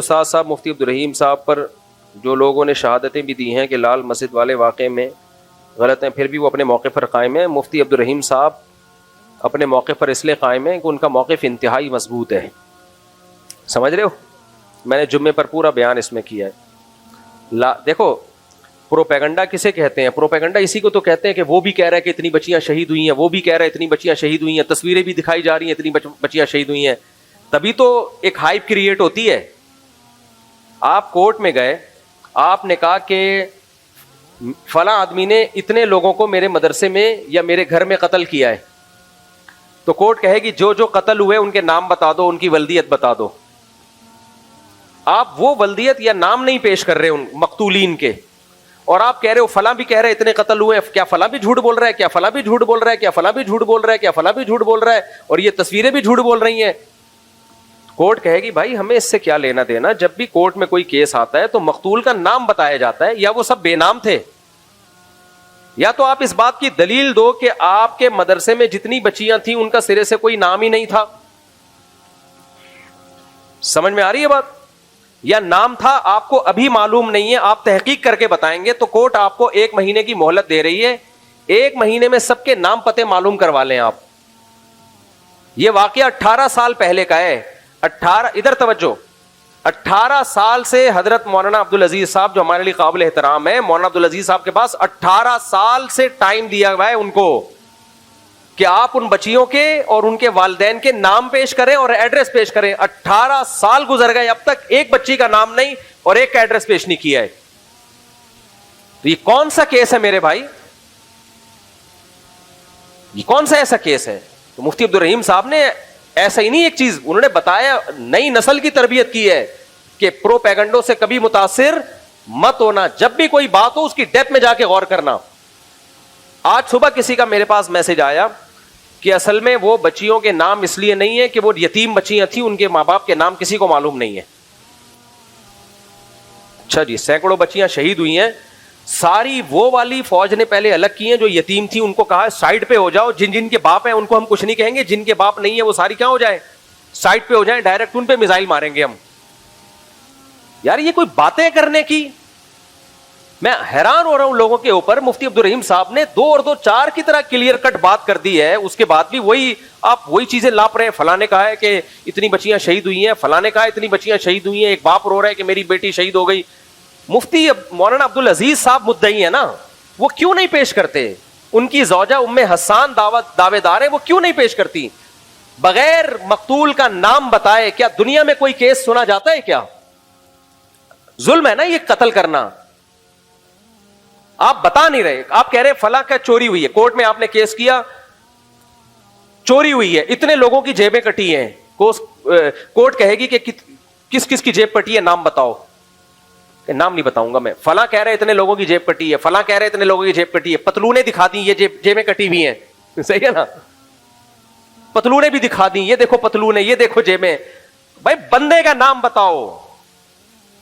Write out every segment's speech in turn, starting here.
استاد صاحب مفتی عبدالرحیم صاحب پر جو لوگوں نے شہادتیں بھی دی ہیں کہ لال مسجد والے واقعے میں غلط ہیں، پھر بھی وہ اپنے موقع پر قائم ہیں. مفتی عبدالرحیم صاحب اپنے موقع پر اس لیے قائم ہیں کہ ان کا موقف انتہائی مضبوط ہے. سمجھ رہے ہو؟ میں نے جمعے پر پورا بیان اس میں کیا ہے. دیکھو پروپیگنڈا کسے کہتے ہیں؟ پروپیگنڈا اسی کو تو کہتے ہیں کہ وہ بھی کہہ رہا ہے کہ اتنی بچیاں شہید ہوئی ہیں، وہ بھی کہہ رہا ہے اتنی بچیاں شہید ہوئی ہیں، تصویریں بھی دکھائی جا رہی ہیں اتنی بچیاں شہید ہوئی ہیں. تبھی تو ایک ہائپ کریٹ ہوتی ہے. آپ کورٹ میں گئے، آپ نے کہا کہ فلاں آدمی نے اتنے لوگوں کو میرے مدرسے میں یا میرے گھر میں قتل کیا ہے، تو کورٹ کہے گی جو جو قتل ہوئے ان کے نام بتا دو، ان کی ولدیت بتا دو. آپ وہ ولدیت یا نام نہیں پیش کر رہے ان مقتولین کے، اور آپ کہہ رہے ہو فلاں بھی کہہ رہے اتنے قتل ہوئے. کیا فلاں بھی جھوٹ بول رہا ہے؟ کیا فلاں بھی جھوٹ بول رہا ہے؟ کیا فلاں بھی جھوٹ بول رہا ہے؟ کیا فلاں بھی جھوٹ بول رہا ہے؟ اور یہ تصویریں بھی جھوٹ بول رہی ہیں. کورٹ کہے گی بھائی ہمیں اس سے کیا لینا دینا. جب بھی کورٹ میں کوئی کیس آتا ہے تو مقتول کا نام بتایا جاتا ہے، یا وہ سب بے نام تھے، یا تو آپ اس بات کی دلیل دو کہ آپ کے مدرسے میں جتنی بچیاں تھیں ان کا سرے سے کوئی نام ہی نہیں تھا. سمجھ میں آ رہی ہے بات؟ یا نام تھا آپ کو ابھی معلوم نہیں ہے، آپ تحقیق کر کے بتائیں گے. تو کورٹ آپ کو 1 مہینے کی مہلت دے رہی ہے، 1 مہینے میں سب کے نام پتے معلوم کروا لیں آپ. یہ واقعہ 18 سال پہلے کا ہے. 18 ادھر توجہ، 18 سال سے حضرت مولانا عبدالعزیز صاحب جو ہمارے لیے قابل احترام ہے، مولانا عبدالعزیز صاحب کے پاس 18 سال سے ٹائم دیا ہوا ہے ان کو کہ آپ ان بچیوں کے اور ان کے والدین کے نام پیش کریں اور ایڈریس پیش کریں. 18 سال گزر گئے، اب تک ایک بچی کا نام نہیں اور ایک کا ایڈریس پیش نہیں کیا ہے. تو یہ کون سا کیس ہے میرے بھائی؟ یہ کون سا ایسا کیس ہے؟ تو مفتی عبدالرحیم صاحب نے ایسا ہی نہیں، ایک چیز انہوں نے بتایا، نئی نسل کی تربیت کی ہے کہ پروپیگنڈوں سے کبھی متاثر مت ہونا. جب بھی کوئی بات ہو اس کی ڈیپتھ میں جا کے غور کرنا. آج صبح کسی کا میرے پاس میسج آیا کہ اصل میں وہ بچیوں کے نام اس لیے نہیں ہے کہ وہ یتیم بچیاں تھیں، ان کے ماں باپ کے نام کسی کو معلوم نہیں ہے. اچھا جی، سینکڑوں بچیاں شہید ہوئی ہیں، ساری وہ والی فوج نے پہلے الگ کی ہیں جو یتیم تھی، ان کو کہا سائڈ پہ ہو جاؤ. جن جن کے باپ ہیں ان کو ہم کچھ نہیں کہیں گے، جن کے باپ نہیں ہے وہ ساری کیا ہو جائیں، سائڈ پہ ہو جائیں، ڈائریکٹ ان پہ میزائل ماریں گے ہم. یار یہ کوئی باتیں کرنے کی؟ میں حیران ہو رہا ہوں لوگوں کے اوپر. مفتی عبدالرحیم صاحب نے 2 اور 2 4 کی طرح کلیئر کٹ بات کر دی ہے، اس کے بعد بھی وہی آپ وہی چیزیں لاپ رہے ہیں. فلاں نے کہا ہے کہ اتنی بچیاں شہید ہوئی ہیں، فلاں نے کہا اتنی بچیاں شہید ہوئی ہیں، ایک باپ رو رہا ہے کہ میری بیٹی شہید ہو گئی. مفتی مولانا عبدالعزیز صاحب مدعی ہیں نا، وہ کیوں نہیں پیش کرتے؟ ان کی زوجہ ام حسان دعوے دار ہے، وہ کیوں نہیں پیش کرتی؟ بغیر مقتول کا نام بتائے کیا دنیا میں کوئی کیس سنا جاتا ہے کیا؟ ظلم ہے نا یہ قتل کرنا. آپ بتا نہیں رہے، آپ کہہ رہے فلاں کا چوری ہوئی ہے، کورٹ میں آپ نے کیس کیا چوری ہوئی ہے، اتنے لوگوں کی جیبیں کٹی ہیں. کورٹ کہے گی کہ کس کس کی جیب کٹی ہے، نام بتاؤ. کہ نام نہیں بتاؤں گا میں. فلاں کہہ رہے اتنے لوگوں کی جیب کٹی ہے، فلاں کہہ رہے اتنے لوگوں کی جیب کٹی ہے. پتلونیں دکھا دی، یہ جیبیں کٹی ہوئی ہیں. صحیح ہے نا؟ پتلونیں بھی دکھا دی، یہ دیکھو پتلونیں، یہ دیکھو جیبیں. بھائی بندے کا نام بتاؤ،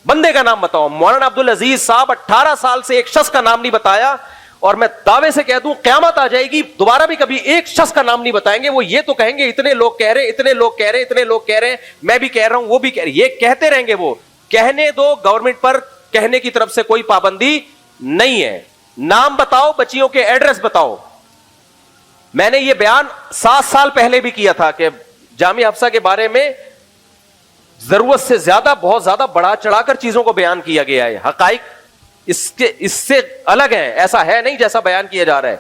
بندے کا نام بتاؤ. مولانا عبدالعزیز صاحب 18 سال سے ایک شخص کا نام نہیں بتایا، اور میں دعوے سے کہہ دوں قیامت آ جائے گی دوبارہ بھی کبھی ایک شخص کا نام نہیں بتائیں گے. وہ یہ تو کہیں گے اتنے لوگ کہہ رہے، اتنے لوگ کہہ رہے، اتنے لوگ کہہ رہے ہیں، میں بھی کہہ رہا ہوں، وہ بھی کہہ رہے. یہ کہتے رہیں گے. وہ کہنے دو، گورنمنٹ پر کہنے کی طرف سے کوئی پابندی نہیں ہے. نام بتاؤ، بچیوں کے ایڈریس بتاؤ. میں نے یہ بیان 7 سال پہلے بھی کیا تھا کہ جامعہ حفصہ کے بارے میں ضرورت سے زیادہ، بہت زیادہ بڑھا چڑھا کر چیزوں کو بیان کیا گیا ہے. حقائق اس سے الگ ہیں، ایسا ہے نہیں جیسا بیان کیا جا رہا ہے.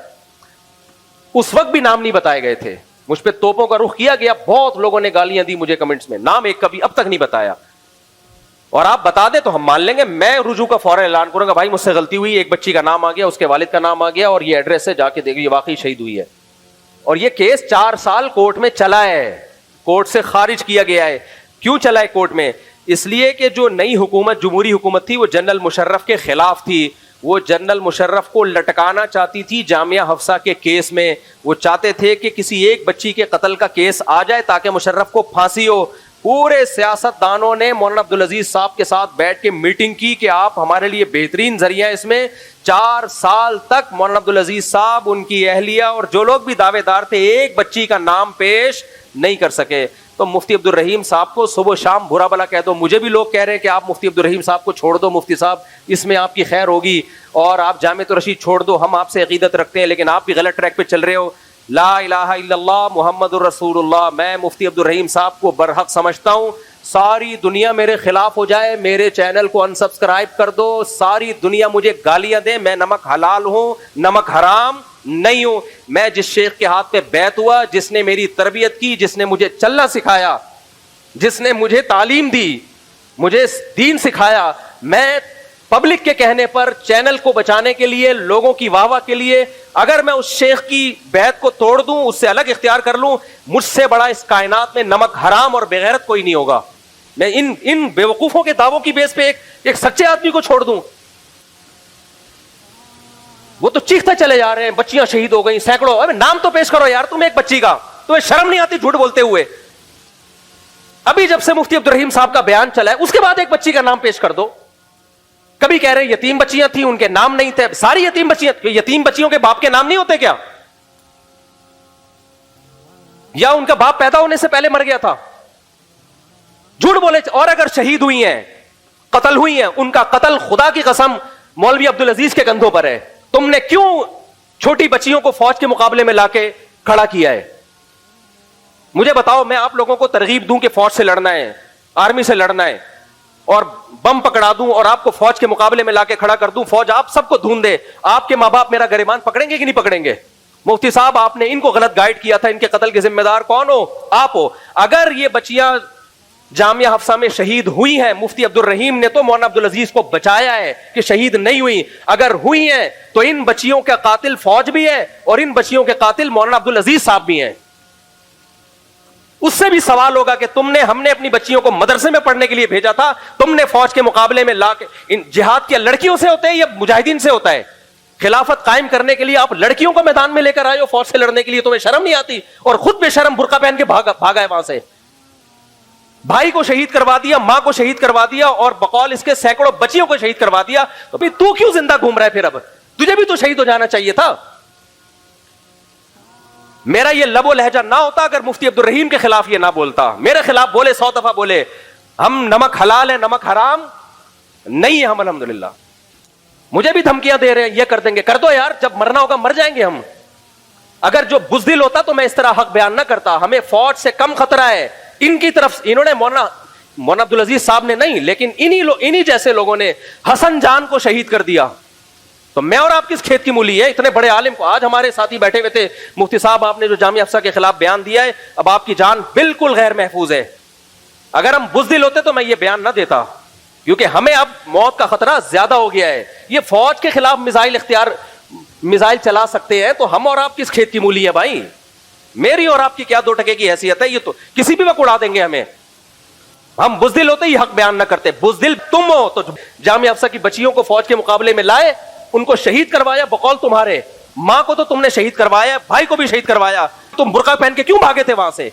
اس وقت بھی نام نہیں بتائے گئے تھے. مجھ پہ توپوں کا رخ کیا گیا، بہت لوگوں نے گالیاں دی مجھے کمنٹس میں. نام ایک کبھی اب تک نہیں بتایا. اور آپ بتا دیں تو ہم مان لیں گے. میں رجوع کا فوراً اعلان کروں گا، بھائی مجھ سے غلطی ہوئی، ایک بچی کا نام آ گیا، اس کے والد کا نام آ گیا، اور یہ ایڈریس ہے، جا کے دیکھو یہ واقعی شہید ہوئی ہے. اور یہ کیس 4 سال کورٹ میں چلا ہے، کورٹ سے خارج کیا گیا ہے. کیوں چلا ہے کورٹ میں؟ اس لیے کہ جو نئی حکومت، جمہوری حکومت تھی، وہ جنرل مشرف کے خلاف تھی. وہ جنرل مشرف کو لٹکانا چاہتی تھی جامعہ حفصہ کے کیس میں. وہ چاہتے تھے کہ کسی ایک بچی کے قتل کا کیس آ جائے تاکہ مشرف کو پھانسی ہو. پورے سیاست دانوں نے مولانا عبدالعزیز صاحب کے ساتھ بیٹھ کے میٹنگ کی کہ آپ ہمارے لیے بہترین ذریعہ ہے. اس میں 4 سال تک مولانا عبدالعزیز صاحب، ان کی اہلیہ اور جو لوگ بھی دعوے دار تھے، ایک بچی کا نام پیش نہیں کر سکے. تو مفتی عبد الرحیم صاحب کو صبح شام برا بلا کہہ دو. مجھے بھی لوگ کہہ رہے ہیں کہ آپ مفتی عبد الرحیم صاحب کو چھوڑ دو, مفتی صاحب اس میں آپ کی خیر ہوگی, اور آپ جامعۃ الرشید چھوڑ دو, ہم آپ سے عقیدت رکھتے ہیں لیکن آپ بھی غلط ٹریک پہ چل رہے ہو. لا الہ الا اللہ محمد الرسول اللہ. میں مفتی عبد الرحیم صاحب کو برحق سمجھتا ہوں. ساری دنیا میرے خلاف ہو جائے, میرے چینل کو انسبسکرائب کر دو, ساری دنیا مجھے گالیاں دے, میں نمک حلال ہوں, نمک حرام نہیں ہوں. میں جس شیخ کے ہاتھ پہ بیعت ہوا, جس نے میری تربیت کی, جس نے مجھے چلنا سکھایا, جس نے مجھے تعلیم دی, مجھے دین سکھایا, میں پبلک کے کہنے پر چینل کو بچانے کے لیے, لوگوں کی واہ واہ کے لیے, اگر میں اس شیخ کی بیعت کو توڑ دوں, اس سے الگ اختیار کر لوں, مجھ سے بڑا اس کائنات میں نمک حرام اور بغیرت کوئی نہیں ہوگا. میں ان بیوقوفوں کے دعووں کی بیس پہ ایک سچے آدمی کو چھوڑ دوں. وہ تو چیختے چلے جا رہے ہیں, بچیاں شہید ہو گئی سینکڑوں. ابے نام تو پیش کرو یار, تم ایک بچی کا, تمہیں شرم نہیں آتی جھوٹ بولتے ہوئے؟ ابھی جب سے مفتی عبد الرحیم صاحب کا بیان چلا ہے, اس کے بعد ایک بچی کا نام پیش کر دو. کبھی کہہ رہے یتیم بچیاں تھیں, ان کے نام نہیں تھے. ساری یتیم بچیاں, یتیم بچیوں کے باپ کے نام نہیں ہوتے کیا؟ یا ان کا باپ پیدا ہونے سے پہلے مر گیا تھا؟ جھوٹ بولے. اور اگر شہید ہوئی ہیں, قتل ہوئی ہیں, ان کا قتل خدا کی قسم مولوی عبدالعزیز کے کندھوں پر ہے. تم نے کیوں چھوٹی بچیوں کو فوج کے مقابلے میں لا کے کھڑا کیا ہے؟ مجھے بتاؤ, میں آپ لوگوں کو ترغیب دوں کہ فوج سے لڑنا ہے, آرمی سے لڑنا ہے, اور بم پکڑا دوں اور آپ کو فوج کے مقابلے میں لا کے کھڑا کر دوں, فوج آپ سب کو ڈھونڈ دے, آپ کے ماں باپ میرا گریبان پکڑیں گے کہ نہیں پکڑیں گے؟ مفتی صاحب آپ نے ان کو غلط گائیڈ کیا تھا, ان کے قتل کے ذمہ دار کون ہو؟ آپ ہو. اگر یہ بچیاں جامعہ حفصہ میں شہید ہوئی ہیں, مفتی عبد الرحیم نے تو مولانا عبدالعزیز کو بچایا ہے کہ شہید نہیں ہوئی. اگر ہوئی ہیں تو ان بچیوں کا قاتل فوج بھی ہے, اور ان بچیوں کے قاتل مولانا عبدالعزیز صاحب بھی ہیں. اس سے بھی سوال ہوگا کہ ہم نے اپنی بچیوں کو مدرسے میں پڑھنے کے لیے بھیجا تھا, تم نے فوج کے مقابلے میں لا کے جہاد کیا لڑکیوں سے ہوتا ہے یا مجاہدین سے ہوتا ہے؟ خلافت قائم کرنے کے لیے آپ لڑکیوں کو میدان میں لے کر آئے ہو فوج سے لڑنے کے لیے, تمہیں شرم نہیں آتی؟ اور خود بے شرم برقع پہن کے بھاگا ہے وہاں سے. بھائی کو شہید کروا دیا, ماں کو شہید کروا دیا, اور بقول اس کے سینکڑوں بچیوں کو شہید کروا دیا. تو بھی تو کیوں زندہ گھوم رہا ہے پھر؟ اب تجھے بھی تو شہید ہو جانا چاہیے تھا. میرا یہ لب و لہجہ نہ ہوتا اگر مفتی عبد الرحیم کے خلاف یہ نہ بولتا. میرے خلاف بولے 100 دفعہ بولے, ہم نمک حلال ہے, نمک حرام نہیں ہے ہم الحمدللہ. مجھے بھی دھمکیاں دے رہے ہیں, یہ کر دیں گے. کر دو یار, جب مرنا ہوگا مر جائیں گے ہم. اگر جو بزدل ہوتا تو میں اس طرح حق بیان نہ کرتا. ہمیں فوج سے کم خطرہ ہے. ان کی طرف انہوں نے مولانا عبدالعزیز صاحب نے نہیں, لیکن انہی جیسے لوگوں نے حسن جان کو شہید کر دیا. تو میں اور آپ کس کھیت کی مولی ہے؟ اتنے بڑے عالم کو. آج ہمارے ساتھی بیٹھے ہوئے تھے, مفتی صاحب آپ نے جو جامعہ حفصہ کے خلاف بیان دیا ہے, اب آپ کی جان بالکل غیر محفوظ ہے. اگر ہم بزدل ہوتے تو میں یہ بیان نہ دیتا, کیونکہ ہمیں اب موت کا خطرہ زیادہ ہو گیا ہے. یہ فوج کے خلاف میزائل چلا سکتے ہیں, تو ہم اور آپ کس کھیت کی مولی ہے بھائی؟ میری اور آپ کی کیا 2 ٹکے کی حیثیت ہے؟ یہ تو کسی بھی وقت اڑا دیں گے ہمیں. ہم بزدل ہوتے ہی حق بیان نہ کرتے. بزدل تم ہو تو جامعہ حفصہ کی بچیوں کو فوج کے مقابلے میں لائے, ان کو شہید کروایا بقول تمہارے. ماں کو تو تم نے شہید کروایا, بھائی کو بھی شہید کروایا. تم برقع پہن کے کیوں بھاگے تھے وہاں سے؟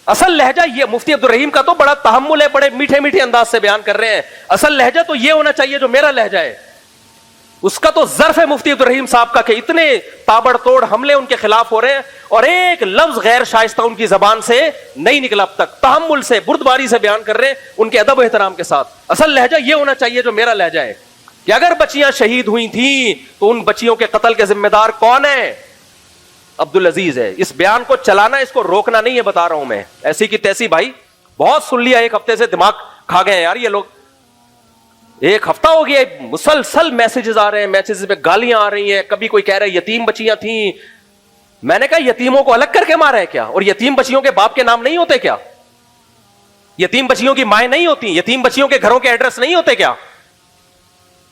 اصل لہجہ یہ مفتی عبد الرحیم کا تو بڑا تحمل ہے, بڑے میٹھے میٹھے انداز سے بیان کر رہے ہیں. اصل لہجہ تو یہ ہونا چاہیے جو میرا لہجہ ہے. اس کا تو ظرف ہے مفتی عبد الرحیم صاحب کا کہ اتنے تابڑ توڑ حملے ان کے خلاف ہو رہے ہیں, اور ایک لفظ غیر شائستہ ان کی زبان سے نہیں نکلا اب تک. تحمل سے, بردباری سے بیان کر رہے ہیں, ان کے ادب و احترام کے ساتھ. اصل لہجہ یہ ہونا چاہیے جو میرا لہجہ ہے, کہ اگر بچیاں شہید ہوئی تھیں تو ان بچیوں کے قتل کے ذمہ دار کون ہے؟ عبدالعزیز ہے. اس بیان کو چلانا, اس کو روکنا نہیں ہے, بتا رہا ہوں میں. ایسی کی تیسی بھائی بہت سن لیا, ایک ہفتے سے دماغ کھا گئے یار یہ لوگ. ایک ہفتہ ہو گیا, مسلسل میسجز آ رہے ہیں, میسجز پہ گالیاں آ رہی ہیں. کبھی کوئی کہہ رہا ہے یتیم بچیاں تھیں. میں نے کہا یتیموں کو الگ کر کے مارا ہے کیا؟ اور یتیم بچیوں کے باپ کے نام نہیں ہوتے کیا؟ یتیم بچیوں کی مائیں نہیں ہوتی؟ یتیم بچیوں کے گھروں کے ایڈریس نہیں ہوتے کیا؟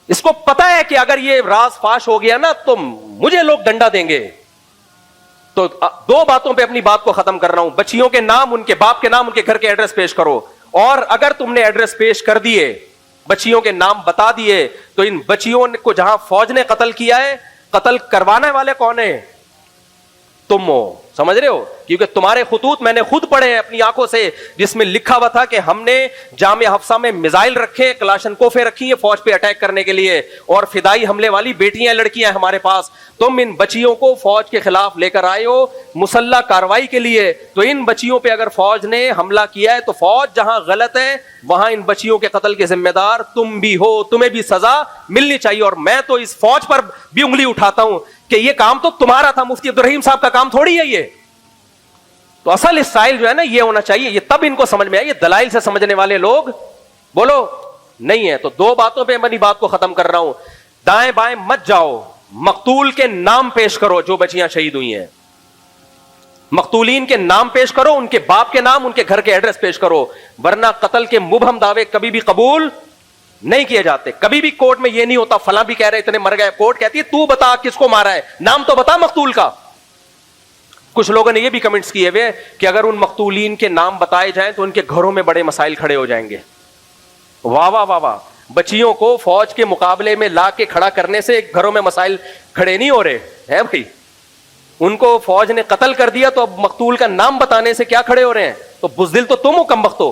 اس کو پتا ہے کہ اگر یہ راز فاش ہو گیا نا تو مجھے لوگ ڈنڈا دیں گے. تو 2 باتوں پہ اپنی بات کو ختم کر رہا ہوں. بچیوں کے نام, ان کے باپ کے نام, ان کے گھر کے ایڈریس پیش کرو. اور اگر تم نے ایڈریس پیش کر دیے, بچیوں کے نام بتا دیے, تو ان بچیوں کو جہاں فوج نے قتل کیا ہے, قتل کروانے والے کون ہیں؟ تم ہو. سمجھ رہے ہو؟ کیونکہ تمہارے خطوط میں نے خود پڑھے ہیں اپنی آنکھوں سے، جس میں لکھا ہوا تھا کہ ہم نے جامعہ حفصہ میں میزائل رکھے، کلاشنکوفیں رکھی ہیں فوج پہ اٹیک کرنے کے لیے، اور فدائی حملے والی بیٹیاں لڑکیاں ہیں ہمارے پاس، تم ان بچیوں کو فوج کے خلاف لے کر آئے ہو مسلح کارروائی کے لیے، تو ان بچیوں پہ اگر فوج نے حملہ کیا ہے تو فوج جہاں غلط ہے وہاں ان بچیوں کے قتل کے ذمہ دار تم بھی ہو، تمہیں بھی سزا ملنی چاہیے۔ اور میں تو اس فوج پر بھی انگلی اٹھاتا ہوں کہ یہ کام تو تمہارا تھا، مفتی عبدالرحیم صاحب کا کام تھوڑی ہے یہ۔ تو اصل اسٹائل جو ہے نا یہ ہونا چاہیے، یہ تب ان کو سمجھ میں آئے، یہ دلائل سے سمجھنے والے لوگ بولو نہیں ہے۔ تو دو باتوں پہ میں اپنی بات کو ختم کر رہا ہوں، دائیں بائیں مت جاؤ، مقتول کے نام پیش کرو جو بچیاں شہید ہوئی ہیں، مقتولین کے نام پیش کرو، ان کے باپ کے نام، ان کے گھر کے ایڈریس پیش کرو، ورنہ قتل کے مبہم دعوے کبھی بھی قبول نہیں کیے جاتے۔ کبھی بھی کورٹ میں یہ نہیں ہوتا فلاں بھی کہہ رہے اتنے مر گئے، کورٹ کہتی ہے تو بتا کس کو مارا ہے، نام تو بتا مقتول کا۔ کچھ لوگوں نے یہ بھی کمنٹس کیے ہوئے کہ اگر ان مقتولین کے نام بتائے جائیں تو ان کے گھروں میں بڑے مسائل کھڑے ہو جائیں گے۔ واہ واہ واہ واہ، بچیوں کو فوج کے مقابلے میں لا کے کھڑا کرنے سے گھروں میں مسائل کھڑے نہیں ہو رہے ہیں بھائی، ان کو فوج نے قتل کر دیا تو اب مقتول کا نام بتانے سے کیا کھڑے ہو رہے ہیں؟ تو بزدل تو تم ہو کمبخت ہو،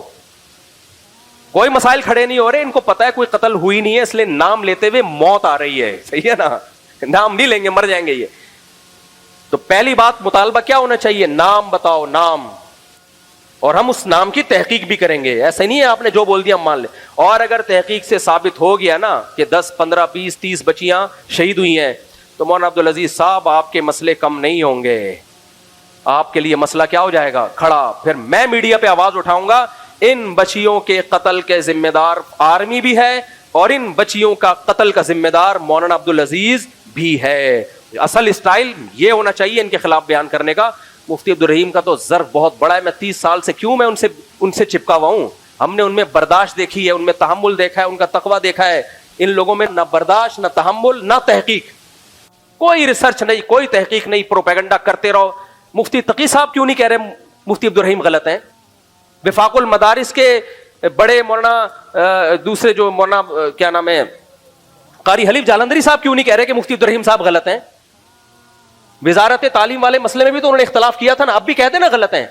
کوئی مسائل کھڑے نہیں ہو رہے، ان کو پتا ہے کوئی قتل ہوئی نہیں ہے اس لیے نام لیتے ہوئے موت آ رہی ہے، صحیح ہے نا، نام نہیں لیں گے مر جائیں گے یہ۔ تو پہلی بات مطالبہ کیا ہونا چاہیے؟ نام بتاؤ، نام، اور ہم اس نام کی تحقیق بھی کریں گے، ایسے نہیں ہے آپ نے جو بول دیا ہم مان لیں۔ اور اگر تحقیق سے ثابت ہو گیا نا کہ 10 15 20 30 بچیاں شہید ہوئی ہیں تو مولانا عبدالعزیز صاحب آپ کے مسئلے کم نہیں ہوں گے، آپ کے لیے مسئلہ کیا ہو جائے گا؟ کھڑا۔ پھر میں میڈیا پہ آواز اٹھاؤں گا، ان بچیوں کے قتل کے ذمہ دار آرمی بھی ہے اور ان بچیوں کا قتل کا ذمہ دار مولانا عبدالعزیز بھی ہے۔ اصل اسٹائل یہ ہونا چاہیے ان کے خلاف بیان کرنے کا۔ مفتی عبدالرحیم کا تو ظرف بہت بڑا ہے، میں 30 سال سے کیوں میں ان سے چپکا ہوا ہوں، ہم نے ان میں برداشت دیکھی ہے، ان میں تحمل دیکھا ہے، ان کا تقویٰ دیکھا ہے۔ ان لوگوں میں نہ برداشت، نہ تحمل، نہ تحقیق، کوئی ریسرچ نہیں، کوئی تحقیق نہیں، پروپیگنڈا کرتے رہو۔ مفتی تقی صاحب کیوں نہیں کہہ رہے مفتی عبدالرحیم غلط ہیں؟ وفاق المدارس کے بڑے مولانا دوسرے جو مولانا کیا نام ہے قاری حلیف جالندری صاحب کیوں نہیں کہہ رہے کہ مفتی عبدالرحیم صاحب غلط ہیں؟ وزارت تعلیم والے مسئلے میں بھی تو انہوں نے اختلاف کیا تھا نا، اب بھی کہتے نا غلط ہیں،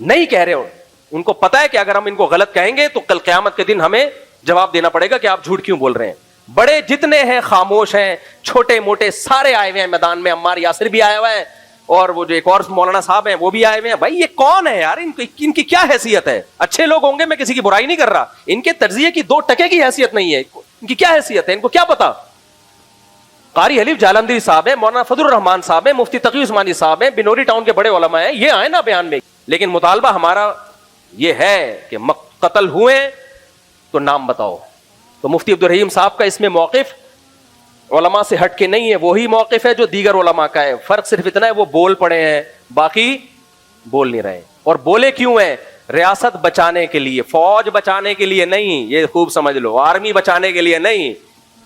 نہیں کہہ رہے، ان کو پتا ہے کہ اگر ہم ان کو غلط کہیں گے تو کل قیامت کے دن ہمیں جواب دینا پڑے گا کہ آپ جھوٹ کیوں بول رہے ہیں۔ بڑے جتنے ہیں خاموش ہیں، چھوٹے موٹے سارے آئے ہوئے ہیں میدان میں، عمار یاسر بھی آیا ہوا ہے اور وہ جو ایک اور مولانا صاحب ہیں وہ بھی آئے ہوئے ہیں۔ بھائی یہ کون ہے یار، ان کی کیا حیثیت ہے؟ اچھے لوگ ہوں گے، میں کسی کی برائی نہیں کر رہا، ان کے تجزیے کی 2 ٹکے کی حیثیت نہیں ہے، ان کی کیا حیثیت ہے، ان کو کیا پتا؟ قاری حلیف جالندری صاحب ہیں، مولانا فضل الرحمان صاحب ہیں، مفتی تقی عثمانی صاحب ہیں، بنوری ٹاؤن کے بڑے علماء ہیں، یہ آئے نا بیان میں۔ لیکن مطالبہ ہمارا یہ ہے کہ قتل ہوئے تو نام بتاؤ۔ تو مفتی عبدالرحیم صاحب کا اس میں موقف علماء سے ہٹ کے نہیں ہے، وہی موقف ہے جو دیگر علماء کا ہے، فرق صرف اتنا ہے وہ بول پڑے ہیں، باقی بول نہیں رہے۔ اور بولے کیوں ہیں؟ ریاست بچانے کے لیے، فوج بچانے کے لیے نہیں، یہ خوب سمجھ لو، آرمی بچانے کے لیے نہیں،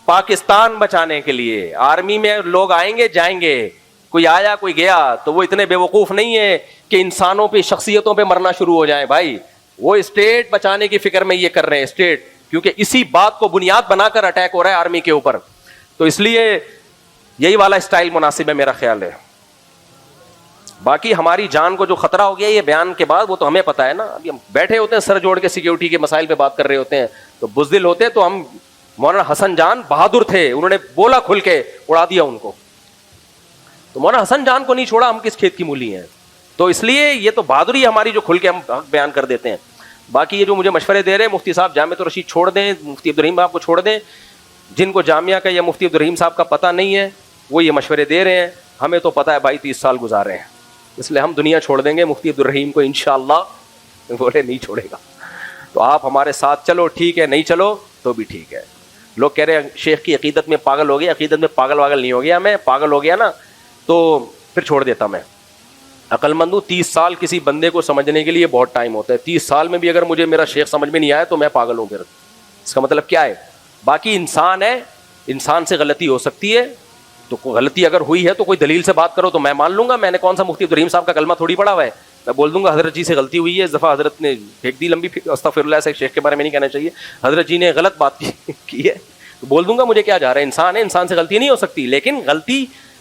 پاکستان بچانے کے لیے۔ آرمی میں لوگ آئیں گے جائیں گے، کوئی آیا کوئی گیا، تو وہ اتنے بے وقوف نہیں ہے کہ انسانوں پہ، شخصیتوں پہ مرنا شروع ہو جائیں بھائی، وہ اسٹیٹ بچانے کی فکر میں یہ کر رہے ہیں، اسٹیٹ، کیونکہ اسی بات کو بنیاد بنا کر اٹیک ہو رہا ہے آرمی کے اوپر، تو اس لیے یہی والا اسٹائل مناسب ہے میرا خیال ہے۔ باقی ہماری جان کو جو خطرہ ہو گیا یہ بیان کے بعد وہ تو ہمیں پتا ہے نا، ابھی ہم بیٹھے ہوتے ہیں سر جوڑ کے سیکیورٹی کے مسائل پہ بات کر رہے ہوتے ہیں، تو بزدل ہوتے تو ہم، مولانا حسن جان بہادر تھے، انہوں نے بولا کھل کے، اڑا دیا ان کو، تو مولانا حسن جان کو نہیں چھوڑا، ہم کس کھیت کی مولی ہیں؟ تو اس لیے یہ تو بہادری ہماری جو کھل کے ہم حق بیان کر دیتے ہیں۔ باقی یہ جو مجھے مشورے دے رہے ہیں مفتی صاحب جامعۃ الرشید چھوڑ دیں، مفتی عبدالرحیم صاحب کو چھوڑ دیں، جن کو جامعہ کا یا مفتی عبدالرحیم صاحب کا پتہ نہیں ہے وہ یہ مشورے دے رہے ہیں، ہمیں تو پتہ ہے بھائی 30 سال گزارے ہیں، اس لیے ہم دنیا چھوڑ دیں گے، مفتی عبدالرحیم کو انشاءاللہ بولے نہیں چھوڑے گا، تو آپ ہمارے ساتھ چلو ٹھیک ہے، نہیں چلو تو بھی ٹھیک ہے۔ لوگ کہہ رہے ہیں شیخ کی عقیدت میں پاگل ہو گیا، عقیدت میں پاگل واگل نہیں ہو گیا، میں پاگل ہو گیا نا تو پھر چھوڑ دیتا، میں عقل مند ہوں، 30 سال کسی بندے کو سمجھنے کے لیے بہت ٹائم ہوتا ہے، 30 سال میں بھی اگر مجھے میرا شیخ سمجھ میں نہیں آیا تو میں پاگل ہوں، پھر اس کا مطلب کیا ہے؟ باقی انسان ہے، انسان سے غلطی ہو سکتی ہے، تو غلطی اگر ہوئی ہے تو کوئی دلیل سے بات کرو تو میں مان لوں گا، میں نے کون سا مفتی عبدالرحیم صاحب کا کلمہ تھوڑی پڑھا ہوا ہے، میں بول دوں گا حضرت جی سے غلطی ہوئی ہے، اس دفعہ حضرت نے پھینک دی لمبی، استغفر اللہ، سے شیخ کے بارے میں نہیں کہنا چاہیے، حضرت جی نے غلط بات کی ہے، تو بول دوں گا، مجھے کیا جا رہا ہے، انسان ہے، انسان سے غلطی نہیں ہو سکتی، لیکن غلطی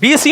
20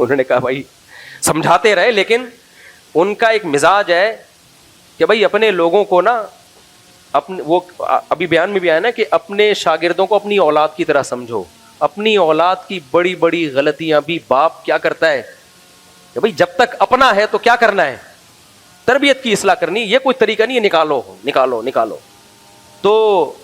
انہوں نے کہا بھائی سمجھاتے رہے, لیکن ان کا ایک مزاج ہے کہ بھائی اپنے لوگوں کو نا اپنے, وہ ابھی بیان میں بھی آیا نا کہ اپنے شاگردوں کو اپنی اولاد کی طرح سمجھو. اپنی اولاد کی بڑی بڑی غلطیاں بھی باپ کیا کرتا ہے کہ بھائی جب تک اپنا ہے تو کیا کرنا ہے, تربیت کی اصلاح کرنی. یہ کوئی طریقہ نہیں ہے نکالو نکالو نکالو. تو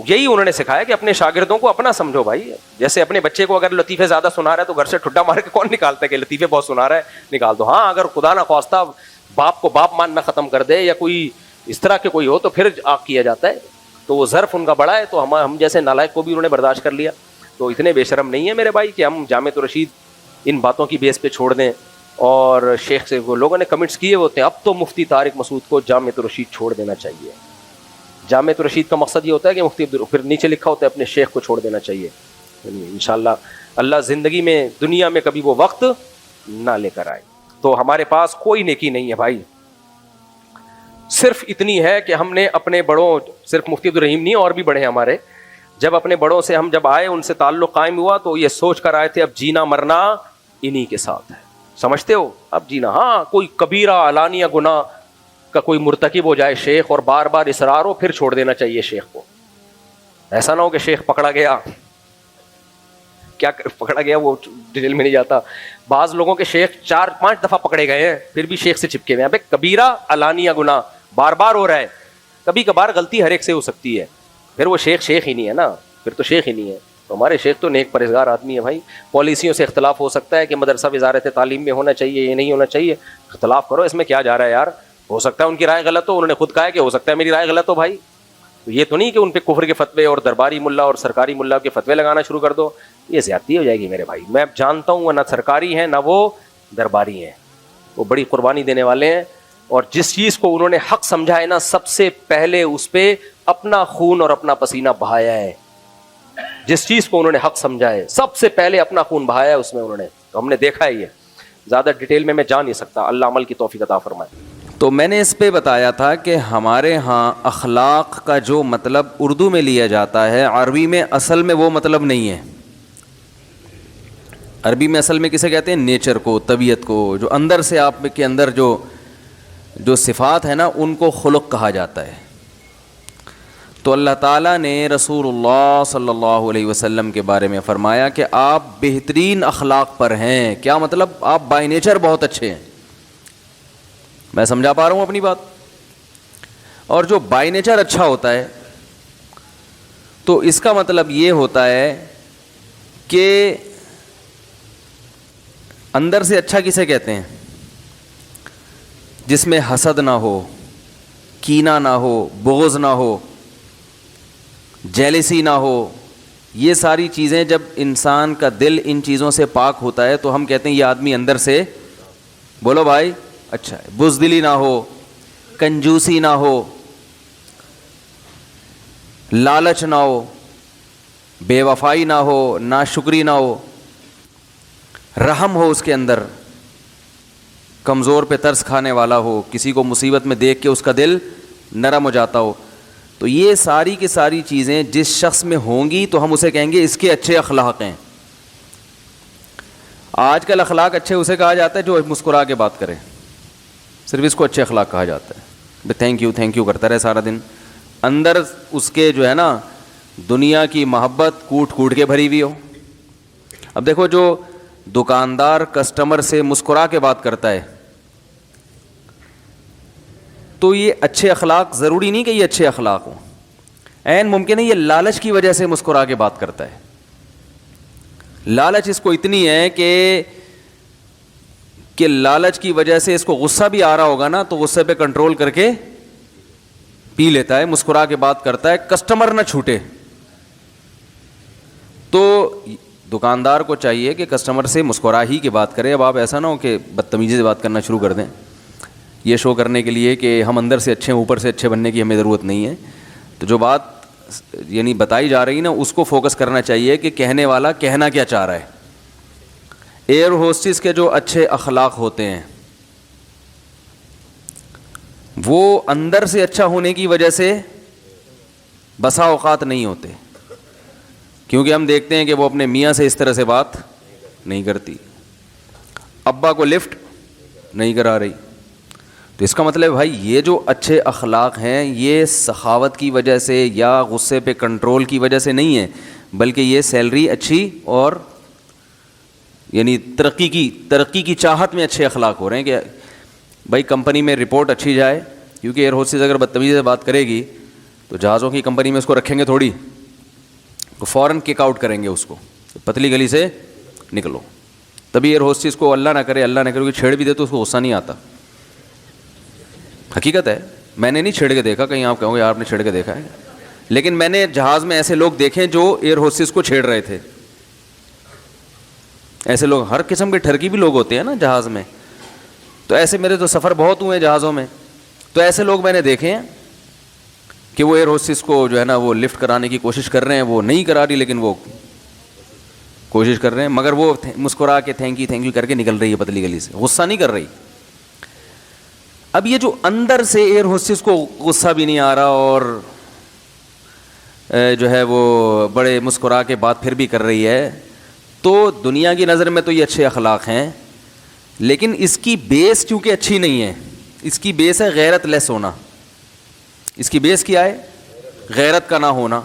یہی انہوں نے سکھایا کہ اپنے شاگردوں کو اپنا سمجھو بھائی. جیسے اپنے بچے کو اگر لطیفے زیادہ سنا رہا ہے تو گھر سے ٹھڈا مار کے کون نکالتا ہے کہ لطیفے بہت سنا رہا ہے نکال دو. ہاں اگر خدا نہ خواستہ باپ کو باپ ماننا ختم کر دے یا کوئی اس طرح کے کوئی ہو تو پھر آگ کیا جاتا ہے. تو وہ ظرف ان کا بڑا ہے, تو ہم جیسے نالائق کو بھی انہوں نے برداشت کر لیا. تو اتنے بے شرم نہیں ہے میرے بھائی کہ ہم جامعۃ الرشید ان باتوں کی بیس پہ چھوڑ دیں. اور شیخ سے وہ لوگوں نے کمنٹس کیے ہوتے ہیں اب تو مفتی طارق مسعود کو جامعۃ الرشید چھوڑ دینا چاہیے. جامعۃ الرشید کا مقصد یہ ہوتا ہے کہ مفتی پھر نیچے لکھا ہوتا ہے اپنے شیخ کو چھوڑ دینا چاہیے. انشاءاللہ اللہ زندگی میں دنیا میں کبھی وہ وقت نہ لے کر آئے. تو ہمارے پاس کوئی نیکی نہیں ہے بھائی, صرف اتنی ہے کہ ہم نے اپنے بڑوں, صرف مفتی عبدالرحیم نہیں اور بھی بڑے ہیں ہمارے, جب اپنے بڑوں سے ہم جب آئے ان سے تعلق قائم ہوا تو یہ سوچ کر آئے تھے اب جینا مرنا انہی کے ساتھ ہے. سمجھتے ہو اب جینا, ہاں کوئی کبیرہ علانیہ گناہ کا کوئی مرتکب ہو جائے شیخ اور بار بار اصرار ہو پھر چھوڑ دینا چاہیے شیخ کو. ایسا نہ ہو کہ شیخ پکڑا گیا, کیا پکڑا گیا وہ ڈیٹیل میں نہیں جاتا. بعض لوگوں کے شیخ 4-5 دفعہ پکڑے گئے ہیں پھر بھی شیخ سے چپکے ہوئے ہیں. ابے کبیرہ علانیہ گناہ بار بار ہو رہا ہے, کبھی کبھار غلطی ہر ایک سے ہو سکتی ہے, پھر وہ شیخ ہی نہیں ہے نا, پھر تو شیخ ہی نہیں ہے. تو ہمارے شیخ تو نیک پرہیزگار آدمی ہے بھائی. پالیسیوں سے اختلاف ہو سکتا ہے کہ مدرسہ وزارت تعلیم میں ہونا چاہیے یہ نہیں ہونا چاہیے, اختلاف کرو, اس میں کیا جا رہا ہے یار. ہو سکتا ہے ان کی رائے غلط ہو, انہوں نے خود کہا ہے کہ ہو سکتا ہے میری رائے غلط ہو بھائی. تو یہ تو نہیں کہ ان پہ کفر کے فتوے اور درباری ملا اور سرکاری ملا کے فتوے لگانا شروع کر دو, یہ زیادتی ہو جائے گی میرے بھائی. میں اب جانتا ہوں وہ نہ سرکاری ہیں نہ وہ درباری ہیں, وہ بڑی قربانی دینے والے ہیں, اور جس چیز کو انہوں نے حق سمجھا ہے نا سب سے پہلے اس پہ اپنا خون اور اپنا پسینہ بہایا ہے. جس چیز کو انہوں نے حق سمجھا ہے سب سے پہلے اپنا خون بہایا ہے اس میں انہوں نے. تو ہم نے دیکھا ہے, یہ زیادہ ڈیٹیل میں جا نہیں سکتا, اللہ عمل کی توفیق عطا فرمائے. تو میں نے اس پہ بتایا تھا کہ ہمارے ہاں اخلاق کا جو مطلب اردو میں لیا جاتا ہے عربی میں اصل میں وہ مطلب نہیں ہے. عربی میں اصل میں کسے کہتے ہیں, نیچر کو, طبیعت کو, جو اندر سے آپ کے اندر جو صفات ہے نا ان کو خلق کہا جاتا ہے. تو اللہ تعالیٰ نے رسول اللہ صلی اللہ علیہ وسلم کے بارے میں فرمایا کہ آپ بہترین اخلاق پر ہیں. کیا مطلب, آپ بائی نیچر بہت اچھے ہیں. میں سمجھا پا رہا ہوں اپنی بات. اور جو بائی نیچر اچھا ہوتا ہے تو اس کا مطلب یہ ہوتا ہے کہ اندر سے اچھا کسے کہتے ہیں, جس میں حسد نہ ہو, کینہ نہ ہو, بغض نہ ہو, جیلسی نہ ہو. یہ ساری چیزیں جب انسان کا دل ان چیزوں سے پاک ہوتا ہے تو ہم کہتے ہیں یہ آدمی اندر سے, بولو بھائی, اچھا ہے. بزدلی نہ ہو, کنجوسی نہ ہو, لالچ نہ ہو, بے وفائی نہ ہو, ناشکری نہ ہو, رحم ہو اس کے اندر, کمزور پہ ترس کھانے والا ہو, کسی کو مصیبت میں دیکھ کے اس کا دل نرم ہو جاتا ہو. تو یہ ساری کی ساری چیزیں جس شخص میں ہوں گی تو ہم اسے کہیں گے اس کے اچھے اخلاق ہیں. آج کل اخلاق اچھے اسے کہا جاتا ہے جو مسکرا کے بات کرے, صرف اس کو اچھے اخلاق کہا جاتا ہے. تھینک یو کرتا رہے سارا دن, اندر اس کے جو ہے نا دنیا کی محبت کوٹ کوٹ کے بھری ہوئی ہو. اب دیکھو جو دکاندار کسٹمر سے مسکرا کے بات کرتا ہے تو یہ اچھے اخلاق, ضروری نہیں کہ یہ اچھے اخلاق ہوں, عین ممکن ہے یہ لالچ کی وجہ سے مسکرا کے بات کرتا ہے. لالچ اس کو اتنی ہے کہ لالچ کی وجہ سے اس کو غصہ بھی آ رہا ہوگا نا تو غصے پہ کنٹرول کر کے پی لیتا ہے, مسکرا کے بات کرتا ہے, کسٹمر نہ چھوٹے. تو دکاندار کو چاہیے کہ کسٹمر سے مسکرا ہی کے بات کرے. اب آپ ایسا نہ ہو کہ بدتمیزی سے بات کرنا شروع کر دیں, یہ شو کرنے کے لیے کہ ہم اندر سے اچھے ہیں, اوپر سے اچھے بننے کی ہمیں ضرورت نہیں ہے. تو جو بات یعنی بتائی جا رہی نا اس کو فوکس کرنا چاہیے کہ کہنے والا کہنا کیا چاہ رہا ہے. ایئر ہوسٹس کے جو اچھے اخلاق ہوتے ہیں وہ اندر سے اچھا ہونے کی وجہ سے بسا اوقات نہیں ہوتے, کیونکہ ہم دیکھتے ہیں کہ وہ اپنے میاں سے اس طرح سے بات نہیں کرتی. ابا کو لفٹ نہیں کرا رہی. تو اس کا مطلب بھائی یہ جو اچھے اخلاق ہیں یہ سخاوت کی وجہ سے یا غصے پہ کنٹرول کی وجہ سے نہیں ہے, بلکہ یہ سیلری اچھی اور یعنی ترقی کی چاہت میں اچھے اخلاق ہو رہے ہیں کہ بھائی کمپنی میں رپورٹ اچھی جائے, کیونکہ ایئر ہوسٹس اگر بدتمیزی سے بات کرے گی تو جہازوں کی کمپنی میں اس کو رکھیں گے تھوڑی, تو فوراً کک آؤٹ کریں گے اس کو, پتلی گلی سے نکلو. تبھی ایئر ہوسٹس کو اللہ نہ کرے کہ چھیڑ بھی دے تو اس کو غصہ نہیں آتا. حقیقت ہے, میں نے نہیں چھیڑ کے دیکھا, کہیں آپ کہو گے آپ نے چھیڑ کے دیکھا ہے, لیکن میں نے جہاز میں ایسے لوگ دیکھے جو ایئر ہوسٹس کو چھیڑ رہے تھے. ایسے لوگ, ہر قسم کے ٹھرکی بھی لوگ ہوتے ہیں نا جہاز میں, تو ایسے میرے تو سفر بہت ہوئے جہازوں میں, تو ایسے لوگ میں نے دیکھے ہیں کہ وہ ایئر ہوسٹس کو جو ہے نا وہ لفٹ کرانے کی کوشش کر رہے ہیں, وہ نہیں کرا رہی لیکن وہ کوشش کر رہے ہیں, مگر وہ مسکرا کے تھینک یو کر کے نکل رہی ہے پتلی گلی سے, غصہ نہیں کر رہی. اب یہ جو اندر سے ایئر ہوسٹس کو غصہ بھی نہیں آ رہا اور جو ہے وہ بڑے مسکرا کے بات پھر بھی کر رہی ہے, تو دنیا کی نظر میں تو یہ اچھے اخلاق ہیں, لیکن اس کی بیس چونکہ اچھی نہیں ہے, اس کی بیس ہے غیرت لیس ہونا. اس کی بیس کیا ہے؟ غیرت کا نہ ہونا.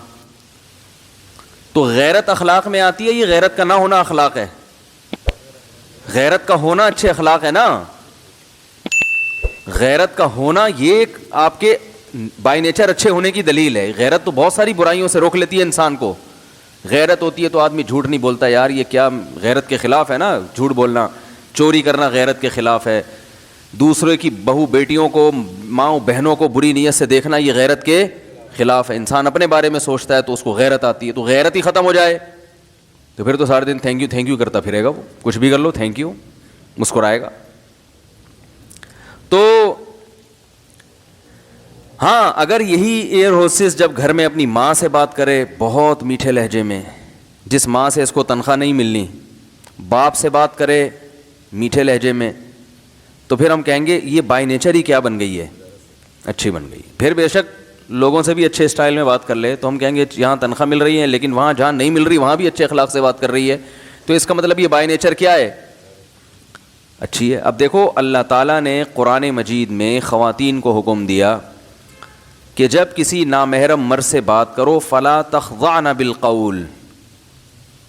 تو غیرت اخلاق میں آتی ہے, یہ غیرت کا نہ ہونا اخلاق ہے. غیرت کا ہونا اچھے اخلاق ہے نا, غیرت کا ہونا یہ ایک آپ کے بائی نیچر اچھے ہونے کی دلیل ہے. غیرت تو بہت ساری برائیوں سے روک لیتی ہے انسان کو. غیرت ہوتی ہے تو آدمی جھوٹ نہیں بولتا, یار یہ کیا غیرت کے خلاف ہے نا جھوٹ بولنا, چوری کرنا غیرت کے خلاف ہے, دوسرے کی بہو بیٹیوں کو ماں بہنوں کو بری نیت سے دیکھنا یہ غیرت کے خلاف ہے. انسان اپنے بارے میں سوچتا ہے تو اس کو غیرت آتی ہے, تو غیرت ہی ختم ہو جائے تو پھر تو سارے دن تھینک یو کرتا پھرے گا, وہ کچھ بھی کر لو تھینک یو مسکرائے گا. تو ہاں اگر یہی ایئر ہوسٹس جب گھر میں اپنی ماں سے بات کرے بہت میٹھے لہجے میں, جس ماں سے اس کو تنخواہ نہیں ملنی, باپ سے بات کرے میٹھے لہجے میں, تو پھر ہم کہیں گے یہ بائی نیچر ہی کیا بن گئی ہے, اچھی بن گئی. پھر بے شک لوگوں سے بھی اچھے اسٹائل میں بات کر لے تو ہم کہیں گے یہاں تنخواہ مل رہی ہے لیکن وہاں جہاں نہیں مل رہی وہاں بھی اچھے اخلاق سے بات کر رہی ہے, تو اس کا مطلب یہ بائی نیچر کیا ہے, اچھی ہے. اب دیکھو اللہ تعالیٰ نے قرآن مجید میں خواتین کو حکم دیا کہ جب کسی نامحرم مرد سے بات کرو فلا تخضعن بالقول,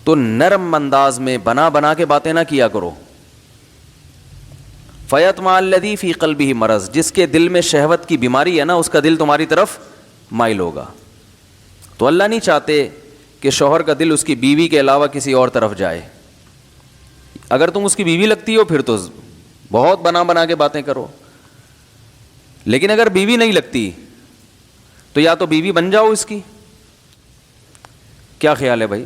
تو نرم انداز میں بنا کے باتیں نہ کیا کرو. فیطمع الذی فی قلبہ مرض, جس کے دل میں شہوت کی بیماری ہے نا اس کا دل تمہاری طرف مائل ہوگا. تو اللہ نہیں چاہتے کہ شوہر کا دل اس کی بیوی کے علاوہ کسی اور طرف جائے. اگر تم اس کی بیوی لگتی ہو پھر تو بہت بنا کے باتیں کرو, لیکن اگر بیوی نہیں لگتی تو یا تو بیوی بن جاؤ اس کی. کیا خیال ہے بھائی؟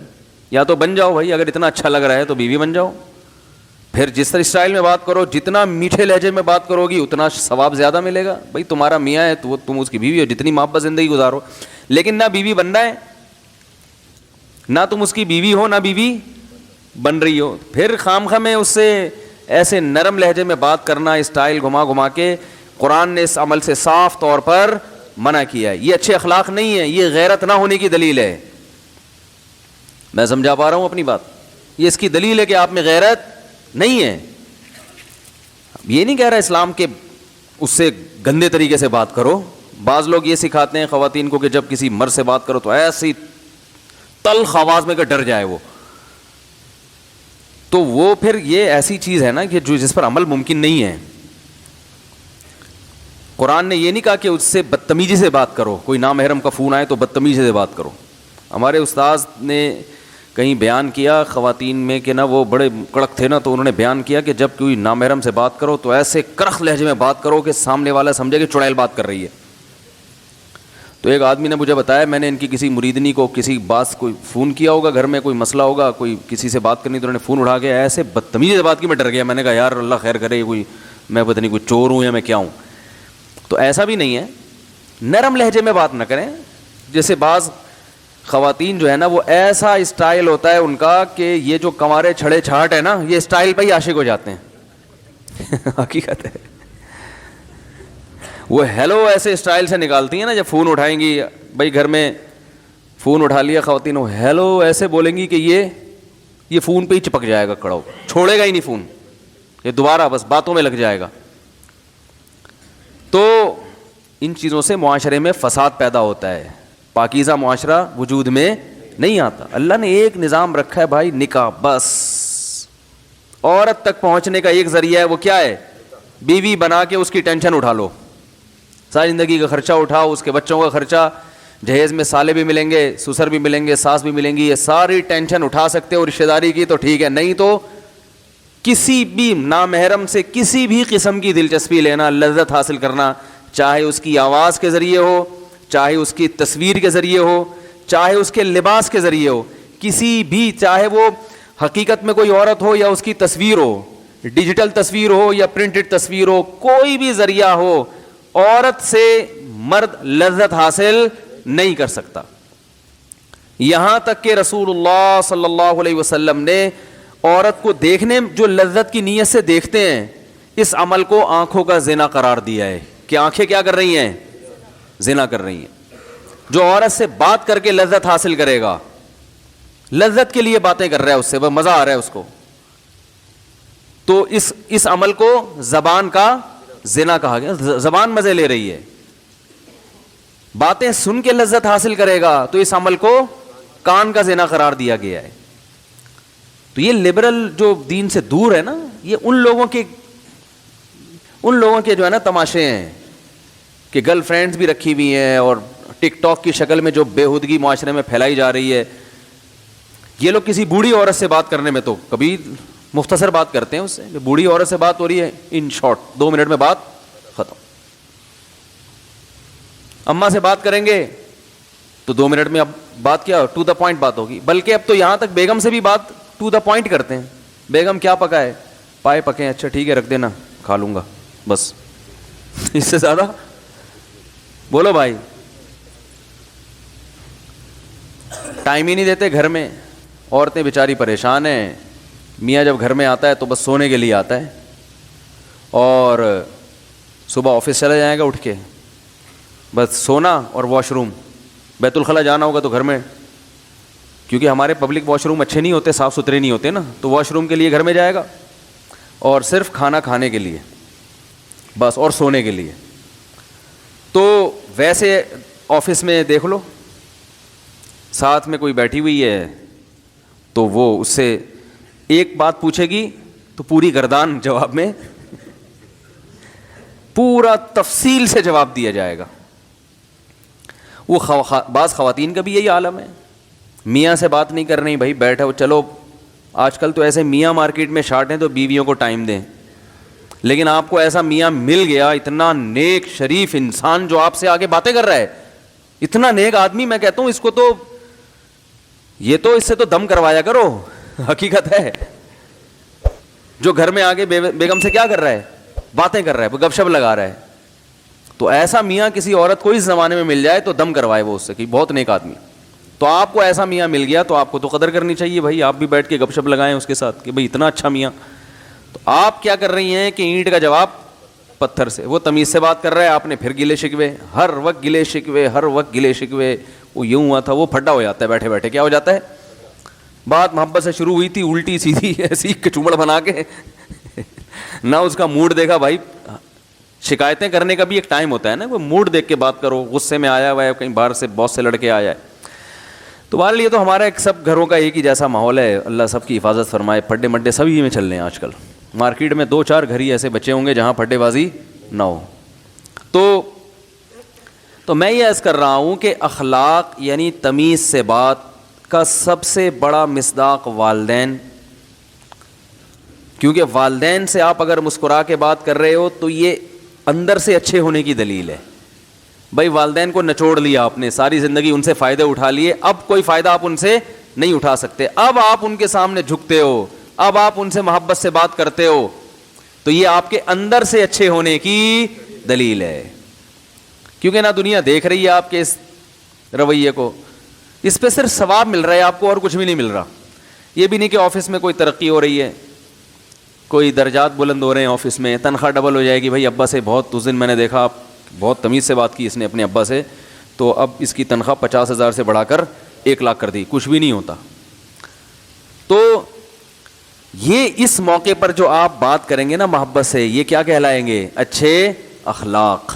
یا تو بن جاؤ بھائی, اگر اتنا اچھا لگ رہا ہے تو بیوی بن جاؤ. پھر جس طرح اسٹائل میں بات کرو, جتنا میٹھے لہجے میں بات کرو گی اتنا ثواب زیادہ ملے گا. بھائی تمہارا میاں ہے تو تم اس کی بیوی ہو, جتنی محبت زندگی گزارو, لیکن نہ بیوی بننا ہے, نہ تم اس کی بیوی ہو نہ بیوی بن رہی ہو. پھر خواہ میں اس سے ایسے نرم لہجے میں بات کرنا, اسٹائل گھما کے, قرآن نے اس عمل سے صاف طور پر منع کیا ہے. یہ اچھے اخلاق نہیں ہے, یہ غیرت نہ ہونے کی دلیل ہے. میں سمجھا پا رہا ہوں اپنی بات؟ یہ اس کی دلیل ہے کہ آپ میں غیرت نہیں ہے. یہ نہیں کہہ رہا اسلام کے اس سے گندے طریقے سے بات کرو. بعض لوگ یہ سکھاتے ہیں خواتین کو کہ جب کسی مرد سے بات کرو تو ایسی تلخ آواز میں کہ ڈر جائے وہ, تو وہ پھر یہ ایسی چیز ہے نا کہ جس پر عمل ممکن نہیں ہے. قرآن نے یہ نہیں کہا کہ اس سے بدتمیزی سے بات کرو, کوئی نامحرم کا فون آئے تو بدتمیزی سے بات کرو. ہمارے استاذ نے کہیں بیان کیا خواتین میں کہ نا وہ بڑے کڑک تھے نا, تو انہوں نے بیان کیا کہ جب کوئی نامحرم سے بات کرو تو ایسے کرخ لہجے میں بات کرو کہ سامنے والا سمجھے کہ چڑیل بات کر رہی ہے. تو ایک آدمی نے مجھے بتایا, میں نے ان کی کسی مریدنی کو کسی بات کوئی فون کیا ہوگا, گھر میں کوئی مسئلہ ہوگا, کوئی کسی سے بات کرنی, تو انہوں نے فون اٹھا کے ایسے بدتمیزی سے بات کی, میں ڈر گیا. میں نے کہا یار اللہ خیر کرے, کوئی میں پتہ نہیں کوئی چور ہوں یا میں کیا ہوں. تو ایسا بھی نہیں ہے, نرم لہجے میں بات نہ کریں. جیسے بعض خواتین جو ہے نا وہ ایسا اسٹائل ہوتا ہے ان کا کہ یہ جو کنوارے چھڑے چھاٹ ہے نا یہ اسٹائل پہ ہی عاشق ہو جاتے ہیں. حقیقت ہے, وہ ہیلو ایسے اسٹائل سے نکالتی ہیں نا, جب فون اٹھائیں گی, بھائی گھر میں فون اٹھا لیا خواتین, وہ ہیلو ایسے بولیں گی کہ یہ فون پہ ہی چپک جائے گا, کڑا چھوڑے گا ہی نہیں فون. یہ دوبارہ بس باتوں میں لگ جائے گا. تو ان چیزوں سے معاشرے میں فساد پیدا ہوتا ہے, پاکیزہ معاشرہ وجود میں نہیں آتا. اللہ نے ایک نظام رکھا ہے بھائی, نکاح. بس عورت تک پہنچنے کا ایک ذریعہ ہے, وہ کیا ہے؟ بیوی بنا کے اس کی ٹینشن اٹھا لو, ساری زندگی کا خرچہ اٹھاؤ, اس کے بچوں کا خرچہ, جہیز میں سالے بھی ملیں گے, سسر بھی ملیں گے, ساس بھی ملیں گی, یہ ساری ٹینشن اٹھا سکتے ہو رشتہ داری کی تو ٹھیک ہے, نہیں تو کسی بھی نامحرم سے کسی بھی قسم کی دلچسپی لینا, لذت حاصل کرنا, چاہے اس کی آواز کے ذریعے ہو, چاہے اس کی تصویر کے ذریعے ہو, چاہے اس کے لباس کے ذریعے ہو, کسی بھی, چاہے وہ حقیقت میں کوئی عورت ہو یا اس کی تصویر ہو, ڈیجیٹل تصویر ہو یا پرنٹڈ تصویر ہو, کوئی بھی ذریعہ ہو, عورت سے مرد لذت حاصل نہیں کر سکتا. یہاں تک کہ رسول اللہ صلی اللہ علیہ وسلم نے عورت کو دیکھنے, جو لذت کی نیت سے دیکھتے ہیں, اس عمل کو آنکھوں کا زنا قرار دیا ہے کہ آنکھیں کیا کر رہی ہیں؟ زنا کر رہی ہیں. جو عورت سے بات کر کے لذت حاصل کرے گا, لذت کے لیے باتیں کر رہا ہے, اس سے وہ مزہ آ رہا ہے اس کو, تو اس عمل کو زبان کا زنا کہا گیا. زبان مزے لے رہی ہے, باتیں سن کے لذت حاصل کرے گا, تو اس عمل کو کان کا زنا قرار دیا گیا ہے. تو یہ لبرل جو دین سے دور ہے نا, یہ ان لوگوں کے جو ہے نا تماشے ہیں کہ گرل فرینڈز بھی رکھی ہوئی ہیں, اور ٹک ٹاک کی شکل میں جو بےہودگی معاشرے میں پھیلائی جا رہی ہے. یہ لوگ کسی بوڑھی عورت سے بات کرنے میں تو کبھی مختصر بات کرتے ہیں اس سے, بوڑھی عورت سے بات ہو رہی ہے, ان شارٹ 2 منٹ میں بات ختم. اماں سے بات کریں گے تو 2 منٹ میں اب بات کیا, ٹو دا پوائنٹ بات ہوگی. بلکہ اب تو یہاں تک بیگم سے بھی بات ٹو دا پوائنٹ کرتے ہیں. بیگم کیا پکا ہے؟ پائے پکے ہیں, اچھا ٹھیک ہے رکھ دینا, کھا لوں گا, بس. اس سے زیادہ بولو بھائی. ٹائم ہی نہیں دیتے گھر میں, عورتیں بیچاری پریشان ہیں. میاں جب گھر میں آتا ہے تو بس سونے کے لیے آتا ہے, اور صبح آفس چلا جائے گا اٹھ کے, بس سونا اور واش روم. بیت الخلا جانا ہوگا تو گھر میں, کیونکہ ہمارے پبلک واش روم اچھے نہیں ہوتے, صاف ستھرے نہیں ہوتے نا, تو واش روم کے لیے گھر میں جائے گا, اور صرف کھانا کھانے کے لیے بس, اور سونے کے لیے. تو ویسے آفس میں دیکھ لو, ساتھ میں کوئی بیٹھی ہوئی ہے تو وہ اس سے ایک بات پوچھے گی تو پوری گردان جواب میں, پورا تفصیل سے جواب دیا جائے گا. وہ بعض خواتین کا بھی یہی عالم ہے, میاں سے بات نہیں کرنی بھائی, بیٹھو چلو. آج کل تو ایسے میاں مارکیٹ میں شارٹ ہیں تو بیویوں کو ٹائم دیں, لیکن آپ کو ایسا میاں مل گیا, اتنا نیک شریف انسان جو آپ سے آگے باتیں کر رہا ہے, اتنا نیک آدمی, میں کہتا ہوں اس کو تو, یہ تو اس سے تو دم کروایا کرو. حقیقت ہے, جو گھر میں آگے بیگم سے کیا کر رہا ہے؟ باتیں کر رہا ہے, وہ گپ شپ لگا رہا ہے. تو ایسا میاں کسی عورت کو اس زمانے میں مل جائے تو دم کروائے وہ اس سے کہ بہت نیک آدمی. تو آپ کو ایسا میاں مل گیا تو آپ کو تو قدر کرنی چاہیے بھائی, آپ بھی بیٹھ کے گپ شپ لگائیں اس کے ساتھ کہ بھائی اتنا اچھا میاں. تو آپ کیا کر رہی ہیں کہ اینٹ کا جواب پتھر سے. وہ تمیز سے بات کر رہا ہے, آپ نے پھر گلے شکوے, ہر وقت گلے شکوے, ہر وقت گلے شکوے. وہ یوں ہوا تھا, وہ پھڈا ہو جاتا ہے بیٹھے بیٹھے. کیا ہو جاتا ہے؟ بات محبت سے شروع ہوئی تھی, الٹی سیدھی ایسی کچومڑ بنا کے, نہ اس کا موڈ دیکھا بھائی. شکایتیں کرنے کا بھی ایک ٹائم ہوتا ہے نا, وہ موڈ دیکھ کے بات کرو. غصے میں آیا ہوا ہے, کہیں باہر سے باس سے لڑکے آیا ہے. تو بہرحال یہ تو ہمارا ایک سب گھروں کا ایک ہی جیسا ماحول ہے. اللہ سب کی حفاظت فرمائے. پھڈے مڈے سبھی میں چل رہے ہیں آج کل. مارکیٹ میں 2-4 گھر ہی ایسے بچے ہوں گے جہاں پھڈے بازی نہ ہو. تو میں یہ عرض کر رہا ہوں کہ اخلاق یعنی تمیز سے بات کا سب سے بڑا مصداق والدین. کیونکہ والدین سے آپ اگر مسکرا کے بات کر رہے ہو تو یہ اندر سے اچھے ہونے کی دلیل ہے. بھائی والدین کو نچوڑ لیا آپ نے, ساری زندگی ان سے فائدے اٹھا لیے, اب کوئی فائدہ آپ ان سے نہیں اٹھا سکتے. اب آپ ان کے سامنے جھکتے ہو, اب آپ ان سے محبت سے بات کرتے ہو, تو یہ آپ کے اندر سے اچھے ہونے کی دلیل ہے. کیونکہ نہ دنیا دیکھ رہی ہے آپ کے اس رویے کو, اس پہ صرف ثواب مل رہا ہے آپ کو, اور کچھ بھی نہیں مل رہا. یہ بھی نہیں کہ آفس میں کوئی ترقی ہو رہی ہے, کوئی درجات بلند ہو رہے ہیں آفس میں, تنخواہ ڈبل ہو جائے گی. بھائی ابا سے بہت, اس دن میں نے دیکھا بہت تمیز سے بات کی اس نے اپنے ابا سے, تو اب اس کی تنخواہ 50,000 سے بڑھا کر 1 لاکھ کر دی. کچھ بھی نہیں ہوتا. تو یہ اس موقع پر جو آپ بات کریں گے نا محبت سے, یہ کیا کہلائیں گے؟ اچھے اخلاق.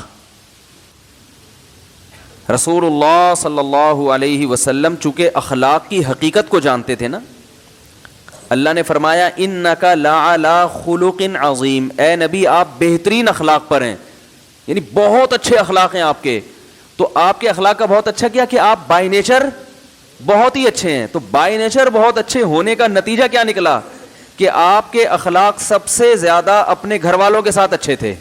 رسول اللہ صلی اللہ علیہ وسلم چونکہ اخلاق کی حقیقت کو جانتے تھے نا, اللہ نے فرمایا انک لعلی خلق عظیم, اے نبی آپ بہترین اخلاق پر ہیں, یعنی بہت اچھے اخلاق ہیں آپ کے. تو آپ کے اخلاق کا بہت اچھا کیا کہ آپ بائی نیچر بہت ہی اچھے ہیں. تو بائی نیچر بہت اچھے ہونے کا نتیجہ کیا نکلا کہ آپ کے اخلاق سب سے زیادہ اپنے گھر والوں کے ساتھ اچھے تھے.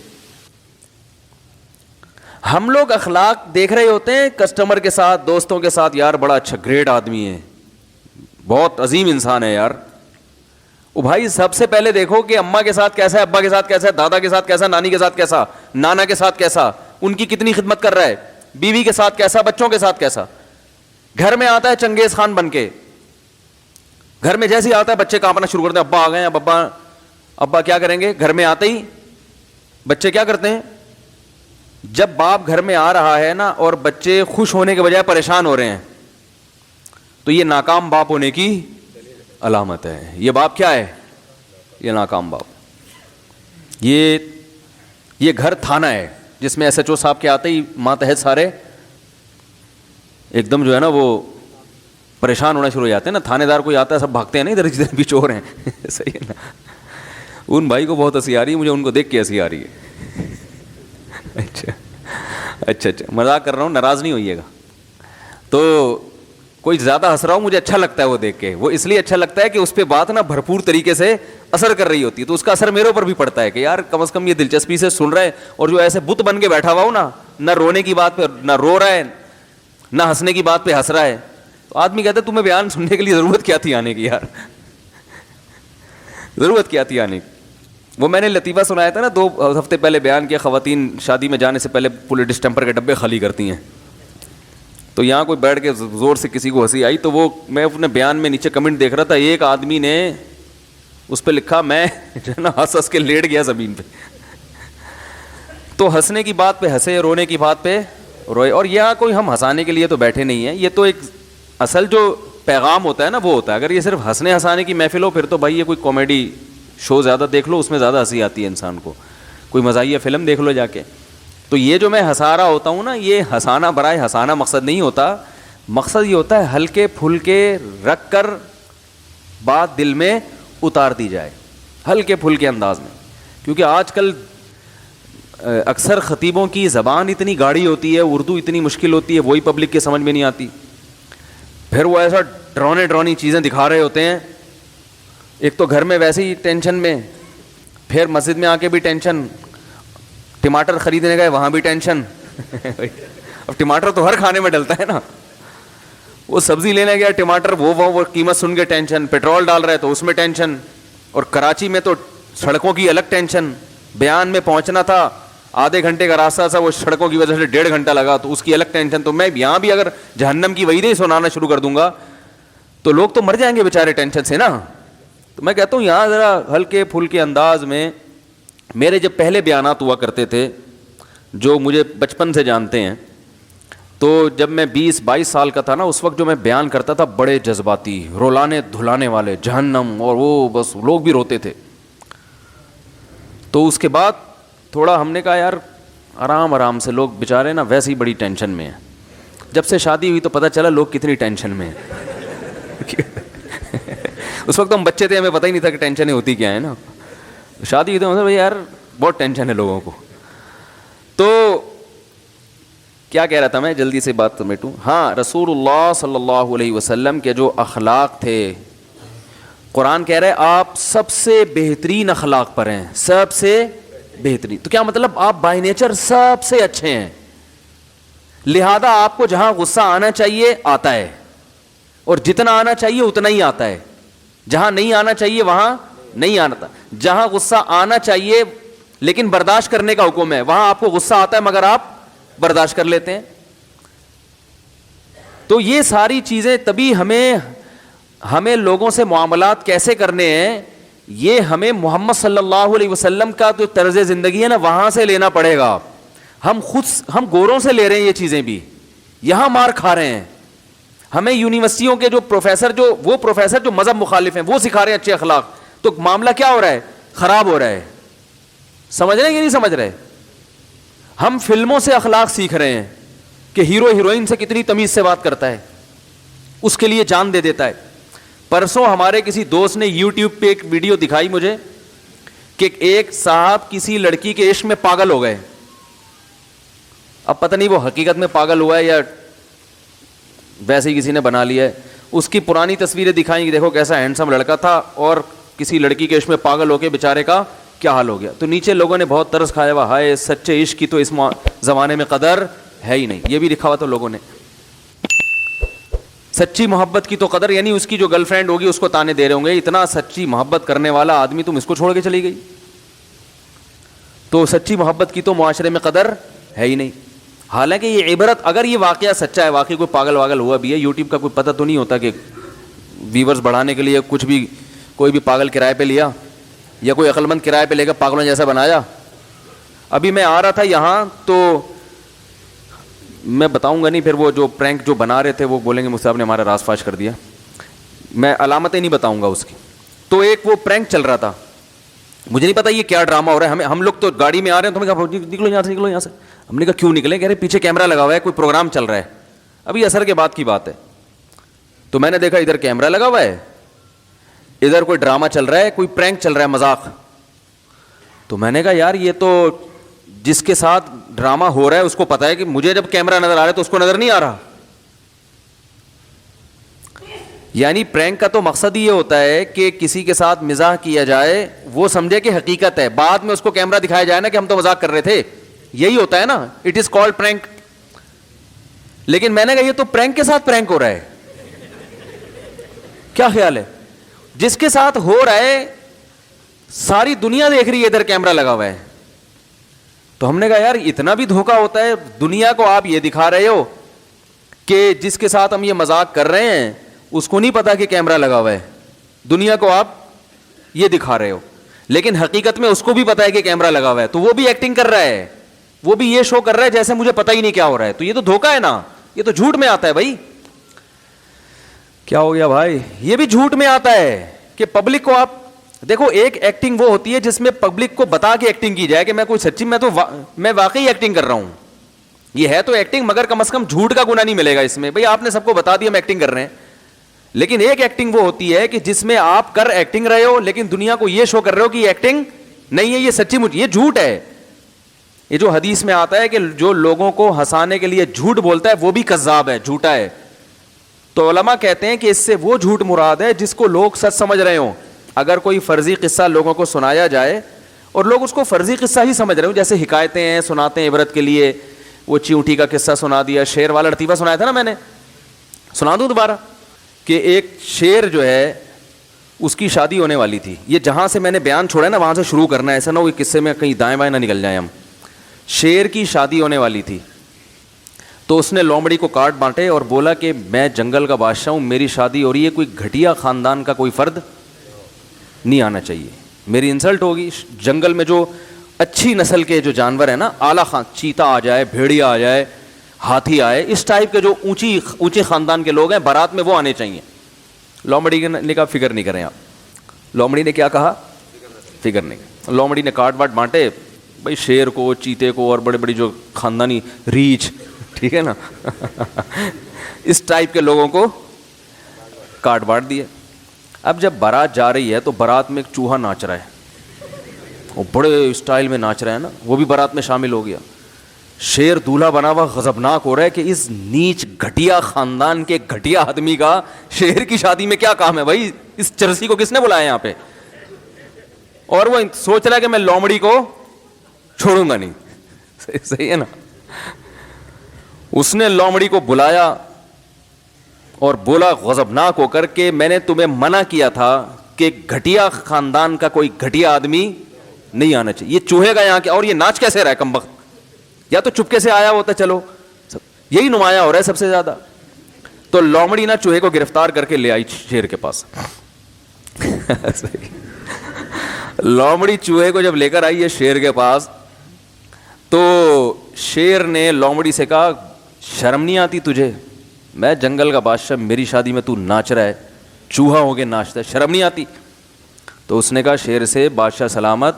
ہم لوگ اخلاق دیکھ رہے ہوتے ہیں کسٹمر کے ساتھ, دوستوں کے ساتھ, یار بڑا اچھا گریٹ آدمی ہے, بہت عظیم انسان ہے یار. او بھائی سب سے پہلے دیکھو کہ اماں کے ساتھ کیسا ہے, ابا کے ساتھ کیسا ہے, دادا کے ساتھ کیسا, نانی کے ساتھ کیسا, نانا کے ساتھ کیسا, ان کی کتنی خدمت کر رہا ہے, بیوی کے ساتھ کیسا, بچوں کے ساتھ کیسا. گھر میں آتا ہے چنگیز خان بن کے, گھر میں جیسے ہی آتا ہے بچے کانپنا شروع کرتے ہیں, ابا آ گئے ہیں, ابا کیا کریں گے. گھر میں آتے ہی بچے کیا کرتے ہیں, جب باپ گھر میں آ رہا ہے نا اور بچے خوش ہونے کے بجائے پریشان ہو رہے ہیں تو یہ ناکام باپ ہونے کی علامت ہے. یہ باپ کیا ہے؟ یہ ناکام باپ. یہ گھر تھانہ ہے جس میں ایس ایچ او صاحب کے آتے ہی ماتحت سارے ایک دم جو ہے نا وہ پریشان ہونا شروع ہو جاتے ہیں نا. تھانے دار کوئی آتا ہے سب بھاگتے ہیں نا, ادھر بھی چور ہیں. صحیح ہے نا. ان بھائی کو بہت ہنسی آ رہی ہے, مجھے ان کو دیکھ کے ہنسی آ رہی ہے. اچھا مذاق کر رہا ہوں, ناراض نہیں ہوئیے گا. تو کوئی زیادہ ہنس رہا ہو مجھے اچھا لگتا ہے وہ دیکھ کے, وہ اس لیے اچھا لگتا ہے کہ اس پہ بات نا بھرپور طریقے سے اثر کر رہی ہوتی ہے, تو اس کا اثر میرے اوپر بھی پڑتا ہے کہ یار کم از کم یہ دلچسپی سے سن رہا ہے. اور جو ایسے بت بن کے بیٹھا ہوا ہو نا, نہ رونے کی بات پہ نہ رو رہا ہے, نہ ہنسنے کی بات پہ ہنس رہا ہے, تو آدمی کہتا ہے تمہیں بیان سننے کے لیے ضرورت کیا تھی آنے کی یار, ضرورت کیا تھی آنے کی. وہ میں نے لطیفہ سنایا تھا نا 2 ہفتے پہلے بیان کیا, خواتین شادی میں جانے سے پہلے پورے ڈسٹمپر کے ڈبے خالی کرتی ہیں. تو یہاں کوئی بیٹھ کے زور سے کسی کو ہنسی آئی, تو وہ میں اپنے بیان میں نیچے کمنٹ دیکھ رہا تھا, ایک آدمی نے اس پہ لکھا میں جو ہے نا ہنس کے لیٹ گیا زمین پہ. تو ہنسنے کی بات پہ ہنسے, رونے کی بات پہ روئے. اور یہاں کوئی ہم ہنسانے کے لیے تو بیٹھے نہیں ہیں, یہ تو ایک اصل جو پیغام ہوتا ہے نا وہ ہوتا ہے. اگر یہ صرف ہنسنے ہنسانے کی محفل ہو پھر تو بھائی یہ کوئی کامیڈی شو زیادہ دیکھ لو, اس میں زیادہ ہنسی آتی ہے انسان کو. کوئی مزاحیہ فلم دیکھ لو جا کے. تو یہ جو میں ہنسا رہا ہوتا ہوں نا, یہ ہنسانا برائے ہنسانا مقصد نہیں ہوتا. مقصد یہ ہوتا ہے ہلکے پھلکے رکھ کر بات دل میں اتار دی جائے, ہلکے پھلکے انداز میں. کیونکہ آج کل اکثر خطیبوں کی زبان اتنی گاڑی ہوتی ہے, اردو اتنی مشکل ہوتی ہے, وہی پبلک کے سمجھ میں نہیں آتی. پھر وہ ایسا ڈرونی چیزیں دکھا رہے ہوتے ہیں. ایک تو گھر میں ویسے ہی ٹینشن میں, پھر مسجد میں آ کے بھی ٹینشن, ٹماٹر خریدنے گئے وہاں بھی ٹینشن. اب ٹماٹر تو ہر کھانے میں ڈلتا ہے نا. وہ سبزی لینے گیا ٹماٹر, وہ قیمت سن کے ٹینشن, پیٹرول ڈال رہے تو اس میں ٹینشن. اور کراچی میں تو سڑکوں کی الگ ٹینشن. بیان میں پہنچنا تھا, آدھے گھنٹے کا راستہ تھا, وہ سڑکوں کی وجہ سے 1.5 گھنٹہ لگا, تو اس کی الگ ٹینشن. تو میں یہاں بھی اگر جہنم کی وعیدیں سنانا شروع کر دوں گا تو لوگ تو مر جائیں گے بیچارے ٹینشن سے نا. تو میں کہتا ہوں یہاں ذرا ہلکے پھلکے انداز میں. میرے جب پہلے بیانات ہوا کرتے تھے, جو مجھے بچپن سے جانتے ہیں, تو جب میں 20-22 سال کا تھا نا, اس وقت جو میں بیان کرتا تھا بڑے جذباتی, رولانے دھلانے والے, جہنم, اور وہ بس لوگ بھی روتے تھے. تو اس کے بعد تھوڑا ہم نے کہا یار آرام سے, لوگ بیچارے نا ویسے ہی بڑی ٹینشن میں ہیں. جب سے شادی ہوئی تو پتہ چلا لوگ کتنی ٹینشن میں ہیں. اس وقت ہم بچے تھے, ہمیں پتہ ہی نہیں تھا کہ ٹینشنیں ہوتی کیا ہیں نا. شادی ہوئی تو مطلب یار بہت ٹینشن ہے لوگوں کو. تو کیا کہہ رہا تھا میں, جلدی سے بات سمیٹوں. ہاں, رسول اللہ صلی اللہ علیہ وسلم کے جو اخلاق تھے, قرآن کہہ رہے آپ سب سے بہترین اخلاق پر ہیں, سب سے بہترین. تو کیا مطلب آپ بائی نیچر سب سے اچھے ہیں, لہذا آپ کو جہاں غصہ آنا چاہیے آتا ہے, اور جتنا آنا چاہیے اتنا ہی آتا ہے. جہاں نہیں آنا چاہیے وہاں نہیں آنا. جہاں غصہ آنا چاہیے لیکن برداشت کرنے کا حکم ہے, وہاں آپ کو غصہ آتا ہے مگر آپ برداشت کر لیتے ہیں. تو یہ ساری چیزیں تبھی ہمیں لوگوں سے معاملات کیسے کرنے ہیں, یہ ہمیں محمد صلی اللہ علیہ وسلم کا جو طرز زندگی ہے نا وہاں سے لینا پڑے گا. ہم گوروں سے لے رہے ہیں یہ چیزیں بھی, یہاں مار کھا رہے ہیں. ہمیں یونیورسٹیوں کے جو پروفیسر جو مذہب مخالف ہیں وہ سکھا رہے ہیں اچھے اخلاق. تو معاملہ کیا ہو رہا ہے؟ خراب ہو رہا ہے. سمجھ رہے ہیں کہ نہیں سمجھ رہے؟ ہم فلموں سے اخلاق سیکھ رہے ہیں کہ ہیرو ہیروئن سے کتنی تمیز سے بات کرتا ہے, اس کے لیے جان دے دیتا ہے. پرسوں ہمارے کسی دوست نے یوٹیوب پہ ایک ویڈیو دکھائی مجھے کہ ایک صاحب کسی لڑکی کے عشق میں پاگل ہو گئے. اب پتہ نہیں وہ حقیقت میں پاگل ہوا ہے یا ویسے ہی کسی نے بنا لیا ہے. اس کی پرانی تصویریں دکھائیں کہ دیکھو کیسا ہینڈسم لڑکا تھا اور کسی لڑکی کے عشق میں پاگل ہو کے بیچارے کا کیا حال ہو گیا. تو نیچے لوگوں نے بہت ترس کھایا ہوا, ہائے سچے عشق کی تو اس زمانے میں قدر ہے ہی نہیں. یہ بھی لکھا ہوا تو لوگوں نے, سچی محبت کی تو قدر, یعنی اس کی جو گرل فرینڈ ہوگی اس کو تانے دے رہے ہوں گے, اتنا سچی محبت کرنے والا آدمی تم اس کو چھوڑ کے چلی گئی. تو سچی محبت کی تو معاشرے میں قدر ہے ہی نہیں. حالانکہ یہ عبرت, اگر یہ واقعہ سچا ہے, واقعی کوئی پاگل واگل ہوا بھی ہے, یوٹیوب کا کوئی پتہ تو نہیں ہوتا کہ ویورز بڑھانے کے لیے کچھ بھی کوئی بھی پاگل کرائے پہ لیا یا کوئی عقل مند کرائے پہ لے کر پاگلوں جیسا بنایا. ابھی میں آ رہا تھا یہاں تو میں بتاؤں گا نہیں, پھر وہ جو پرینک جو بنا رہے تھے وہ بولیں گے مجھ سے آپ نے ہمارا راز فاش کر دیا, میں علامتیں نہیں بتاؤں گا اس کی. تو ایک وہ پرینک چل رہا تھا, مجھے نہیں پتا یہ کیا ڈرامہ ہو رہا ہے. ہم لوگ تو گاڑی میں آ رہے ہیں, تو ہمیں کہا نکلو یہاں سے, نکلو یہاں سے. ہم نے کہا کیوں نکلیں؟ کہہ رہے پیچھے کیمرہ لگا ہوا ہے, کوئی پروگرام چل رہا ہے. ابھی عصر کے بعد کی بات ہے. تو میں نے دیکھا ادھر کیمرہ لگا ہوا ہے, ادھر کوئی ڈرامہ چل رہا ہے, کوئی پرینک چل رہا ہے, مذاق. تو میں نے کہا یار یہ تو جس کے ساتھ ڈرامہ ہو رہا ہے اس کو پتا ہے کہ مجھے جب کیمرہ نظر آ رہا ہے تو اس کو نظر نہیں آ رہا. یعنی پرینک کا تو مقصد ہی یہ ہوتا ہے کہ کسی کے ساتھ مزاح کیا جائے, وہ سمجھے کہ حقیقت ہے, بعد میں اس کو کیمرہ دکھایا جائے نا کہ ہم تو مذاق کر رہے تھے. یہی ہوتا ہے نا, اٹ از کالڈ پرینک. لیکن میں نے کہا یہ تو پرینک کے ساتھ پرینک ہو رہا ہے. کیا خیال ہے؟ جس کے ساتھ ہو رہا ہے ساری دنیا دیکھ رہی ہے, ادھر کیمرہ لگا ہوا ہے. تو ہم نے کہا یار اتنا بھی دھوکہ ہوتا ہے, دنیا کو آپ یہ دکھا رہے ہو کہ جس کے ساتھ ہم یہ مذاق کر رہے ہیں اس کو نہیں پتا کہ کیمرہ لگا ہوا ہے, دنیا کو آپ یہ دکھا رہے ہو, لیکن حقیقت میں اس کو بھی پتا ہے کہ کیمرہ لگا ہوا ہے, تو وہ بھی ایکٹنگ کر رہا ہے, وہ بھی یہ شو کر رہا ہے جیسے مجھے پتہ ہی نہیں کیا ہو رہا ہے. تو یہ تو دھوکہ ہے نا, یہ تو جھوٹ میں آتا ہے بھائی. کیا ہو گیا بھائی؟ یہ بھی جھوٹ میں آتا ہے کہ پبلک کو آپ دیکھو, ایک ایکٹنگ وہ ہوتی ہے جس میں پبلک کو بتا کے ایکٹنگ کی جائے کہ میں کوئی سچی میں واقعی ایکٹنگ کر رہا ہوں. یہ ہے تو ایکٹنگ, مگر کم از کم جھوٹ کا گناہ نہیں ملے گا اس میں. بھائی آپ نے سب کو بتا دیا ہم ایکٹنگ کر رہے ہیں, لیکن ایک ایکٹنگ وہ ہوتی ہے کہ جس میں آپ کر ایکٹنگ رہے ہو لیکن دنیا کو یہ شو کر رہے ہو کہ یہ ایکٹنگ نہیں ہے, یہ سچی مجھے, یہ جھوٹ ہے. یہ جو حدیث میں آتا ہے کہ جو لوگوں کو ہنسانے کے لیے جھوٹ بولتا ہے وہ بھی کذاب ہے, جھوٹا ہے. تو علماء کہتے ہیں کہ اس سے وہ جھوٹ مراد ہے جس کو لوگ سچ سمجھ رہے ہوں. اگر کوئی فرضی قصہ لوگوں کو سنایا جائے اور لوگ اس کو فرضی قصہ ہی سمجھ رہے ہوں, جیسے حکایتیں ہیں سناتے ہیں عبرت کے لیے, وہ چیونٹی کا قصہ سنا دیا, شیر والا لطیفہ سنایا تھا نا میں نے, سنا دوں دوبارہ, کہ ایک شیر جو ہے اس کی شادی ہونے والی تھی. یہ جہاں سے میں نے بیان چھوڑا ہے نا وہاں سے شروع کرنا ہے, ایسا نہ ہو کہ قصے میں کہیں دائیں بائیں نہ نکل جائیں ہم. شیر کی شادی ہونے والی تھی, تو اس نے لومڑی کو کارڈ بانٹے اور بولا کہ میں جنگل کا بادشاہ ہوں, میری شادی ہو رہی ہے, کوئی گھٹیا خاندان کا کوئی فرد نہیں آنا چاہیے, میری انسلٹ ہوگی. جنگل میں جو اچھی نسل کے جو جانور ہیں نا, اعلیٰ چیتا آ جائے, بھیڑیا آ جائے, ہاتھی آئے, اس ٹائپ کے جو اونچی خاندان کے لوگ ہیں بارات میں وہ آنے چاہیے. لومڑی نے کہا فکر نہیں کریں آپ. لومڑی نے کیا کہا؟ فکر نہیں. لومڑی نے کارڈ واٹ بانٹے بھائی, شیر کو, چیتے کو اور بڑے بڑی جو خاندانی ریچھ, ٹھیک ہے نا, اس ٹائپ کے لوگوں کو کارڈ بانٹ دیے. اب جب بارات جا رہی ہے تو بارات میں ایک چوہا ناچ رہا ہے, وہ بڑے اسٹائل میں ناچ رہا ہے نا, وہ بھی بارات میں شامل ہو گیا. شیر دولہا بنا ہوا غضبناک ہو رہا ہے کہ اس نیچ گھٹیا خاندان کے گھٹیا آدمی کا شیر کی شادی میں کیا کام ہے بھائی, اس چرسی کو کس نے بلایا یہاں پہ. اور وہ سوچ رہا ہے کہ میں لومڑی کو چھوڑوں گا نہیں. صحیح ہے نا. اس نے لومڑی کو بلایا اور بولا غضبناک ہو کر کہ میں نے تمہیں منع کیا تھا کہ گھٹیا خاندان کا کوئی گھٹیا آدمی نہیں آنا چاہیے. یہ چوہے کا یہاں کیا, اور یہ ناچ کیسے رہا ہے کمبخت, یا تو چپکے سے آیا ہوتا, چلو یہی نمایاں ہو رہا ہے سب سے زیادہ. تو لومڑی نا چوہے کو گرفتار کر کے لے آئی شیر کے پاس. لومڑی چوہے کو جب لے کر آئی ہے شیر کے پاس, تو شیر نے لومڑی سے کہا شرم نہیں آتی تجھے, میں جنگل کا بادشاہ, میری شادی میں تو ناچ رہا ہے, چوہا ہو کے ناچتا ہے, شرم نہیں آتی؟ تو اس نے کہا شیر سے بادشاہ سلامت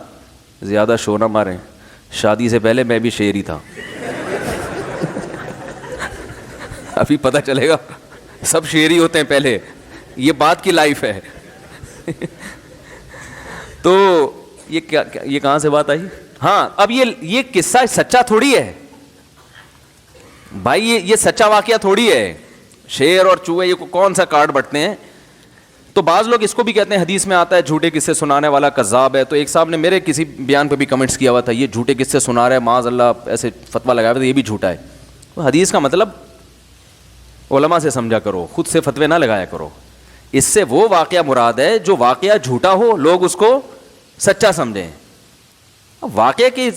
زیادہ شو نہ ماریں, شادی سے پہلے میں بھی شیر ہی تھا. ابھی پتہ چلے گا سب شیر ہی ہوتے ہیں پہلے, یہ بات کی لائف ہے. تو یہ کہاں سے بات آئی؟ ہاں, اب یہ قصہ سچا تھوڑی ہے بھائی, یہ سچا واقعہ تھوڑی ہے. شیر اور چوہے یہ کون سا کارڈ بٹتے ہیں؟ تو بعض لوگ اس کو بھی کہتے ہیں, حدیث میں آتا ہے جھوٹے قصے سنانے والا کذاب ہے. تو ایک صاحب نے میرے کسی بیان پہ بھی کمنٹس کیا ہوا تھا, یہ جھوٹے قصے سنا رہا ہے معاذ اللہ, ایسے فتویٰ لگایا ہوا تھا, یہ بھی جھوٹا ہے. تو حدیث کا مطلب علماء سے سمجھا کرو, خود سے فتوے نہ لگایا کرو. اس سے وہ واقعہ مراد ہے جو واقعہ جھوٹا ہو, لوگ اس کو سچا سمجھیں. واقعے کی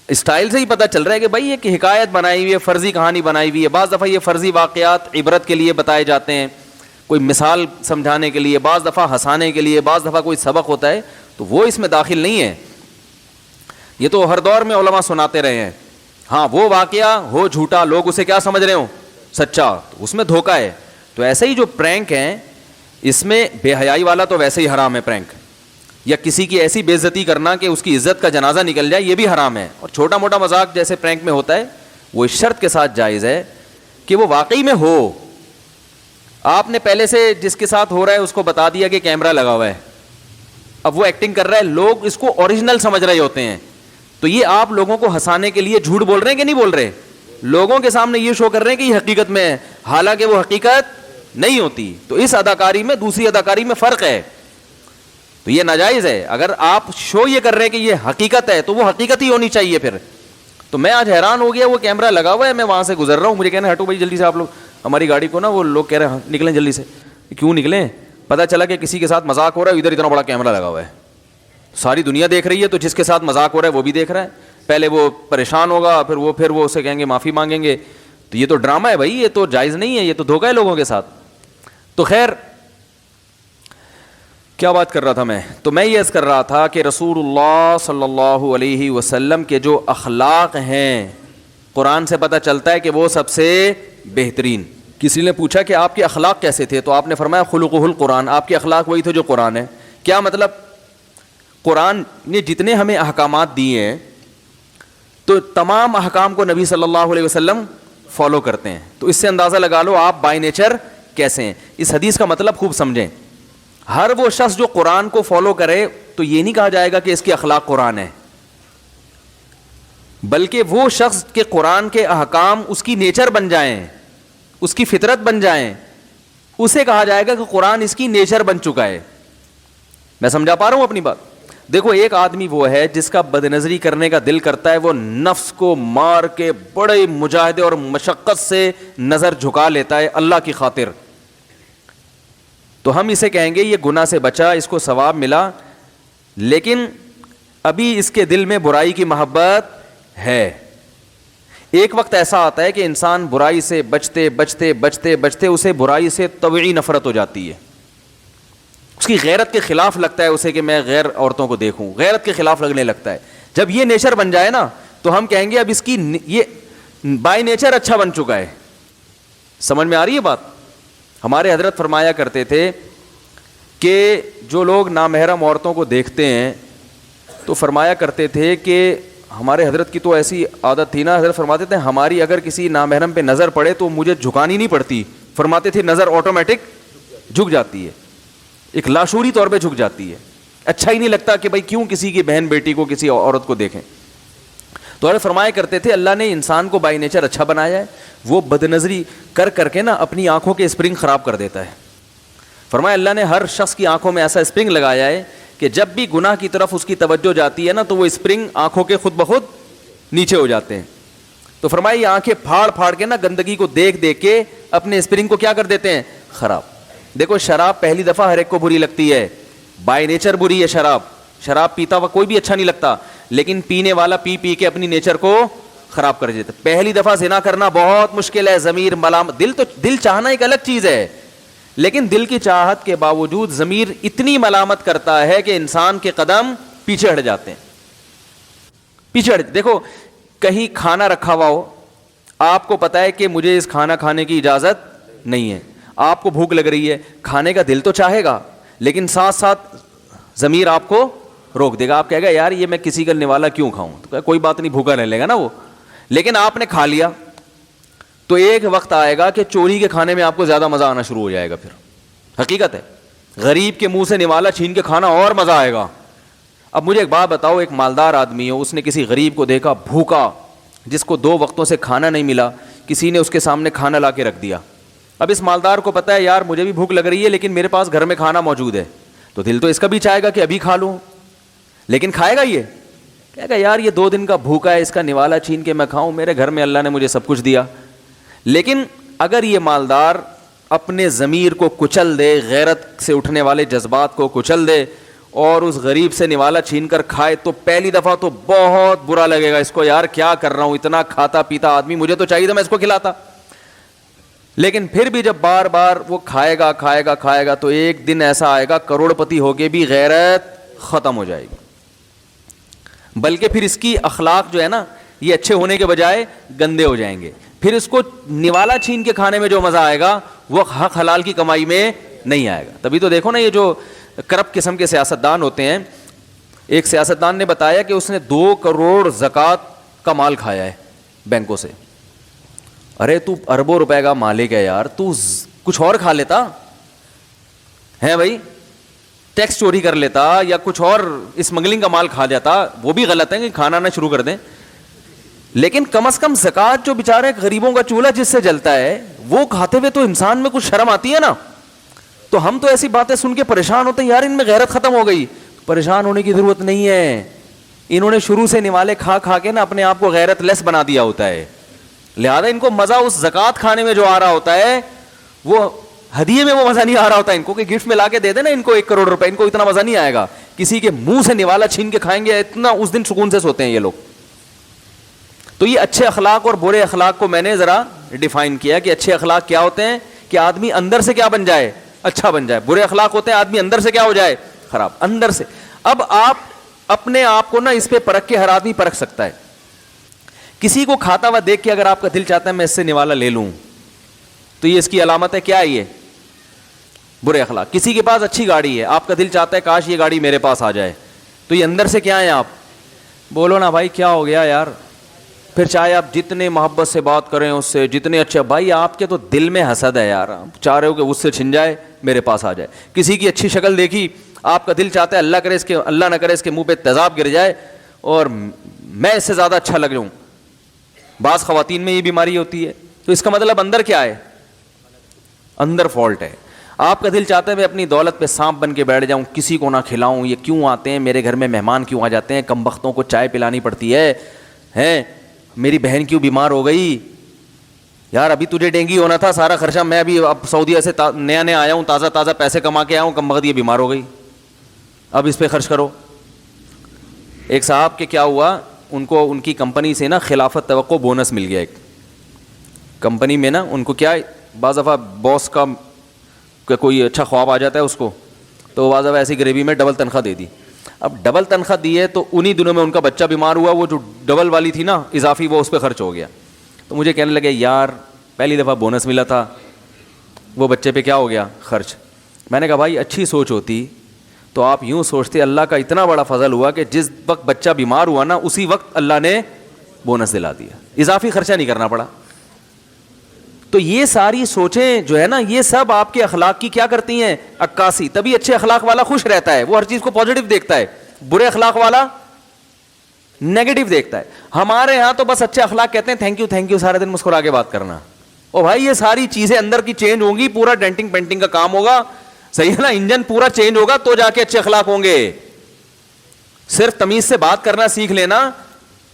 اسٹائل سے ہی پتہ چل رہا ہے کہ بھائی ایک حکایت بنائی ہوئی ہے, فرضی کہانی بنائی ہوئی ہے. بعض دفعہ یہ فرضی واقعات عبرت کے لیے بتائے جاتے ہیں, کوئی مثال سمجھانے کے لیے, بعض دفعہ ہنسانے کے لیے, بعض دفعہ کوئی سبق ہوتا ہے, تو وہ اس میں داخل نہیں ہے. یہ تو ہر دور میں علماء سناتے رہے ہیں. ہاں, وہ واقعہ ہو جھوٹا, لوگ اسے کیا سمجھ رہے ہوں سچا, تو اس میں دھوکہ ہے. تو ایسے ہی جو پرینک ہیں, اس میں بے حیائی والا تو ویسے ہی حرام ہے پرینک, یا کسی کی ایسی بے عزتی کرنا کہ اس کی عزت کا جنازہ نکل جائے, یہ بھی حرام ہے. اور چھوٹا موٹا مذاق جیسے پرینک میں ہوتا ہے, وہ اس شرط کے ساتھ جائز ہے کہ وہ واقعی میں ہو. آپ نے پہلے سے جس کے ساتھ ہو رہا ہے اس کو بتا دیا کہ کیمرہ لگا ہوا ہے, اب وہ ایکٹنگ کر رہا ہے, لوگ اس کو اوریجنل سمجھ رہے ہوتے ہیں. تو یہ آپ لوگوں کو ہنسانے کے لیے جھوٹ بول رہے ہیں کہ نہیں بول رہے؟ لوگوں کے سامنے یہ شو کر رہے ہیں کہ یہ حقیقت میں ہے, حالانکہ وہ حقیقت نہیں ہوتی. تو اس اداکاری میں دوسری اداکاری میں فرق ہے, تو یہ ناجائز ہے. اگر آپ شو یہ کر رہے ہیں کہ یہ حقیقت ہے, تو وہ حقیقت ہی ہونی چاہیے پھر. تو میں آج حیران ہو گیا, وہ کیمرہ لگا ہوا ہے, میں وہاں سے گزر رہا ہوں, مجھے کہنا ہٹو بھائی جلدی سے آپ لوگ ہماری گاڑی کو نا, وہ لوگ کہہ رہے ہیں نکلیں جلدی سے. کیوں نکلیں؟ پتہ چلا کہ کسی کے ساتھ مذاق ہو رہا ہے, ادھر اتنا بڑا کیمرہ لگا ہوا ہے, ساری دنیا دیکھ رہی ہے, تو جس کے ساتھ مذاق ہو رہا ہے وہ بھی دیکھ رہا ہے. پہلے وہ پریشان ہوگا, پھر وہ اسے کہیں گے معافی مانگیں گے. تو یہ تو ڈرامہ ہے بھائی, یہ تو جائز نہیں ہے, یہ تو دھوکہ ہے لوگوں کے ساتھ. تو خیر, کیا بات کر رہا تھا میں؟ تو میں یہ عرض کر رہا تھا کہ رسول اللہ صلی اللہ علیہ وسلم کے جو اخلاق ہیں, قرآن سے پتہ چلتا ہے کہ وہ سب سے بہترین. کسی نے پوچھا کہ آپ کے اخلاق کیسے تھے, تو آپ نے فرمایا خلقہ القرآن, آپ کے اخلاق وہی تھے جو قرآن ہے. کیا مطلب؟ قرآن نے جتنے ہمیں احکامات دیے ہیں, تو تمام احکام کو نبی صلی اللہ علیہ وسلم فالو کرتے ہیں. تو اس سے اندازہ لگا لو آپ بائی نیچر کیسے ہیں. اس حدیث کا مطلب خوب سمجھیں. ہر وہ شخص جو قرآن کو فالو کرے, تو یہ نہیں کہا جائے گا کہ اس کے اخلاق قرآن ہے, بلکہ وہ شخص کے قرآن کے احکام اس کی نیچر بن جائیں, اس کی فطرت بن جائیں, اسے کہا جائے گا کہ قرآن اس کی نیچر بن چکا ہے. میں سمجھا پا رہا ہوں اپنی بات؟ دیکھو, ایک آدمی وہ ہے جس کا بد نظری کرنے کا دل کرتا ہے, وہ نفس کو مار کے بڑے مجاہدے اور مشقت سے نظر جھکا لیتا ہے اللہ کی خاطر, تو ہم اسے کہیں گے یہ گناہ سے بچا, اس کو ثواب ملا, لیکن ابھی اس کے دل میں برائی کی محبت ہے. ایک وقت ایسا آتا ہے کہ انسان برائی سے بچتے بچتے بچتے بچتے اسے برائی سے طبعی نفرت ہو جاتی ہے, اس کی غیرت کے خلاف لگتا ہے اسے کہ میں غیر عورتوں کو دیکھوں, غیرت کے خلاف لگنے لگتا ہے. جب یہ نیچر بن جائے نا, تو ہم کہیں گے اب اس کی یہ بائی نیچر اچھا بن چکا ہے. سمجھ میں آ رہی ہے بات؟ ہمارے حضرت فرمایا کرتے تھے کہ جو لوگ نامحرم عورتوں کو دیکھتے ہیں, تو فرمایا کرتے تھے کہ ہمارے حضرت کی تو ایسی عادت تھی نا, حضرت فرماتے تھے ہماری اگر کسی نامحرم پہ نظر پڑے تو مجھے جھکانی نہیں پڑتی, فرماتے تھے نظر آٹومیٹک جھک جاتی ہے, ایک لاشعوری طور پہ جھک جاتی ہے. اچھا ہی نہیں لگتا کہ بھائی کیوں کسی کی بہن بیٹی کو, کسی عورت کو دیکھیں. تو حضرت فرمایا کرتے تھے اللہ نے انسان کو بائی نیچر اچھا بنایا ہے, وہ بد نظری کر کر کے نا اپنی آنکھوں کے اسپرنگ خراب کر دیتا ہے. فرمایا اللہ نے ہر شخص کی آنکھوں میں ایسا اسپرنگ لگایا ہے کہ جب بھی گناہ کی طرف اس کی توجہ جاتی ہے نا, تو وہ اسپرنگ آنکھوں کے خود بخود نیچے ہو جاتے ہیں. تو فرمایا یہ آنکھیں پھاڑ پھاڑ کے نا گندگی کو دیکھ دیکھ کے اپنے اسپرنگ کو کیا کر دیتے ہیں, خراب. دیکھو, شراب پہلی دفعہ ہر ایک کو بری لگتی ہے, بائی نیچر بری ہے شراب, شراب پیتا ہوا کوئی بھی اچھا نہیں لگتا, لیکن پینے والا پی پی کے اپنی نیچر کو خراب کر دیتا. پہلی دفعہ زنا کرنا بہت مشکل ہے, ضمیر ملامت, دل چاہنا ایک الگ چیز ہے, لیکن دل کی چاہت کے باوجود ضمیر اتنی ملامت کرتا ہے کہ انسان کے قدم پیچھے ہٹ جاتے ہیں, پیچھے ہٹ. دیکھو, کہیں کھانا رکھا ہوا ہو, آپ کو پتا ہے کہ مجھے اس کھانا کھانے کی اجازت نہیں ہے, آپ کو بھوک لگ رہی ہے, کھانے کا دل تو چاہے گا, لیکن ساتھ ساتھ ضمیر آپ کو روک دے گا. آپ کہے گا یار یہ میں کسی کا نوالا کیوں کھاؤں, تو کوئی بات نہیں, بھوکا رہ لے گا نا وہ. لیکن آپ نے کھا لیا تو ایک وقت آئے گا کہ چوری کے کھانے میں آپ کو زیادہ مزہ آنا شروع ہو جائے گا. پھر حقیقت ہے, غریب کے منہ سے نوالا چھین کے کھانا اور مزہ آئے گا. اب مجھے ایک بات بتاؤ, ایک مالدار آدمی ہو, اس نے کسی غریب کو دیکھا بھوکا, جس کو 2 وقتوں سے کھانا نہیں ملا, کسی نے اس کے سامنے کھانا لا کے رکھ دیا. اب اس مالدار کو پتا ہے یار مجھے بھی بھوک لگ رہی ہے لیکن میرے پاس گھر میں کھانا موجود ہے, تو دل تو اس کا بھی چاہے گا کہ ابھی کھا لوں, لیکن کھائے گا یہ, کہے گا یار یہ 2 دن کا بھوکا ہے, اس کا نوالا چھین کے میں کھاؤں, میرے گھر میں اللہ نے مجھے سب کچھ دیا. لیکن اگر یہ مالدار اپنے ضمیر کو کچل دے, غیرت سے اٹھنے والے جذبات کو کچل دے اور اس غریب سے نوالا چھین کر کھائے, تو پہلی دفعہ تو بہت برا لگے گا اس کو, یار کیا کر رہا ہوں, اتنا کھاتا پیتا آدمی, مجھے تو چاہیے تھا میں اس کو کھلاتا. لیکن پھر بھی جب بار بار وہ کھائے گا تو ایک دن ایسا آئے گا کروڑ پتی ہو کے بھی غیرت ختم ہو جائے گی. بلکہ پھر اس کی اخلاق جو ہے نا یہ اچھے ہونے کے بجائے گندے ہو جائیں گے. پھر اس کو نوالا چھین کے کھانے میں جو مزہ آئے گا وہ حق حلال کی کمائی میں نہیں آئے گا. تبھی تو دیکھو نا یہ جو کرپٹ قسم کے سیاستدان ہوتے ہیں, ایک سیاستدان نے بتایا کہ اس نے 2 کروڑ زکوٰۃ کا مال کھایا ہے بینکوں سے. ارے تو اربوں روپے کا مالک ہے یار, تو کچھ اور کھا لیتا ہے بھائی, ٹیکس چوری کر لیتا یا کچھ اور اسمگلنگ کا مال کھا جاتا, وہ بھی غلط ہے کہ کھانا نہ شروع کر دیں, لیکن کم از کم زکوٰۃ جو بیچارے غریبوں کا چولہا جس سے جلتا ہے وہ کھاتے ہوئے تو انسان میں کچھ شرم آتی ہے نا. تو ہم تو ایسی باتیں سن کے پریشان ہوتے ہیں, یار ان میں غیرت ختم ہو گئی. پریشان ہونے کی ضرورت نہیں ہے, انہوں نے شروع سے نوالے کھا کھا کے نا اپنے آپ کو غیرت لیس بنا دیا ہوتا ہے. لہذا ان کو مزہ اس زکوٰۃ کھانے میں جو آ رہا ہوتا ہے وہ ہدیے میں وہ مزہ نہیں آ رہا ہوتا ان کو, کہ گفٹ میں لا کے دے دے نا ان کو 1 کروڑ روپے, ان کو اتنا مزہ نہیں آئے گا. کسی کے منہ سے نوالا چھین کے کھائیں گے اتنا اس دن سکون سے سوتے ہیں یہ لوگ. تو یہ اچھے اخلاق اور برے اخلاق کو میں نے ذرا ڈیفائن کیا کہ اچھے اخلاق کیا ہوتے ہیں کہ آدمی اندر سے کیا بن جائے, اچھا بن جائے. برے اخلاق ہوتے ہیں آدمی اندر سے کیا ہو جائے, خراب, اندر سے. اب آپ اپنے آپ کو نا اس پہ پرکھ کے ہر آدمی پرکھ سکتا ہے. کسی کو کھاتا ہوا دیکھ کے اگر آپ کا دل چاہتا ہے میں اس سے نوالا لے لوں, تو یہ اس کی علامت ہے کیا ہے, یہ برے اخلاق. کسی کے پاس اچھی گاڑی ہے, آپ کا دل چاہتا ہے کاش یہ گاڑی میرے پاس آ جائے, تو یہ اندر سے کیا ہے, آپ بولو نا بھائی کیا ہو گیا یار. پھر چاہے آپ جتنے محبت سے بات کریں اس سے, جتنے اچھے, بھائی آپ کے تو دل میں حسد ہے یار, آپ چاہ رہے ہو کہ اس سے چھن جائے میرے پاس آ جائے. کسی کی اچھی شکل دیکھی, آپ کا دل چاہتا ہے اللہ نہ کرے اس کے منہ پہ تیزاب گر جائے اور میں اس سے زیادہ اچھا لگ جاؤں. بعض خواتین میں یہ بیماری ہوتی ہے, تو اس کا مطلب اندر کیا ہے, اندر فالٹ ہے. آپ کا دل چاہتا ہے میں اپنی دولت پہ سانپ بن کے بیٹھ جاؤں, کسی کو نہ کھلاؤں, یہ کیوں آتے ہیں میرے گھر میں, مہمان کیوں آ جاتے ہیں, کم بختوں کو چائے پلانی پڑتی ہے, میری بہن کیوں بیمار ہو گئی, یار ابھی تجھے ڈینگی ہونا تھا, سارا خرچہ میں ابھی اب سعودیہ سے نیا آیا ہوں, تازہ پیسے کما کے آیا ہوں, کم بخت یہ بیمار ہو گئی, اب اس پہ خرچ کرو. ایک صاحب کے کیا ہوا, ان کو ان کی کمپنی سے نا خلافت توقع بونس مل گیا. ایک کمپنی میں نا ان کو کیا, بعض دفعہ باس کا کوئی اچھا خواب آ جاتا ہے اس کو, تو بعض دفعہ ایسی غریبی میں ڈبل تنخواہ دے دی. اب ڈبل تنخواہ دی ہے تو انہی دنوں میں ان کا بچہ بیمار ہوا, وہ جو ڈبل والی تھی نا اضافی, وہ اس پہ خرچ ہو گیا. تو مجھے کہنے لگے یار پہلی دفعہ بونس ملا تھا, وہ بچے پہ کیا ہو گیا, خرچ. میں نے کہا بھائی اچھی سوچ ہوتی تو آپ یوں سوچتے, اللہ کا اتنا بڑا فضل ہوا کہ جس وقت بچہ بیمار ہوا نا اسی وقت اللہ نے بونس دلا دیا, اضافی خرچہ نہیں کرنا پڑا. تو یہ ساری سوچیں جو ہے نا یہ سب آپ کے اخلاق کی کیا کرتی ہیں, عکاسی. تبھی اچھے اخلاق والا خوش رہتا ہے, وہ ہر چیز کو پازیٹو دیکھتا ہے. برے اخلاق والا نیگیٹو دیکھتا ہے. ہمارے ہاں تو بس اچھے اخلاق کہتے ہیں تھینک یو سارے دن مسکرا کے بات کرنا. او بھائی یہ ساری چیزیں اندر کی چینج ہوں گی, پورا ڈینٹنگ پینٹنگ کا کام ہوگا, صحیح ہے نا, انجن پورا چینج ہوگا تو جا کے اچھے اخلاق ہوں گے. صرف تمیز سے بات کرنا سیکھ لینا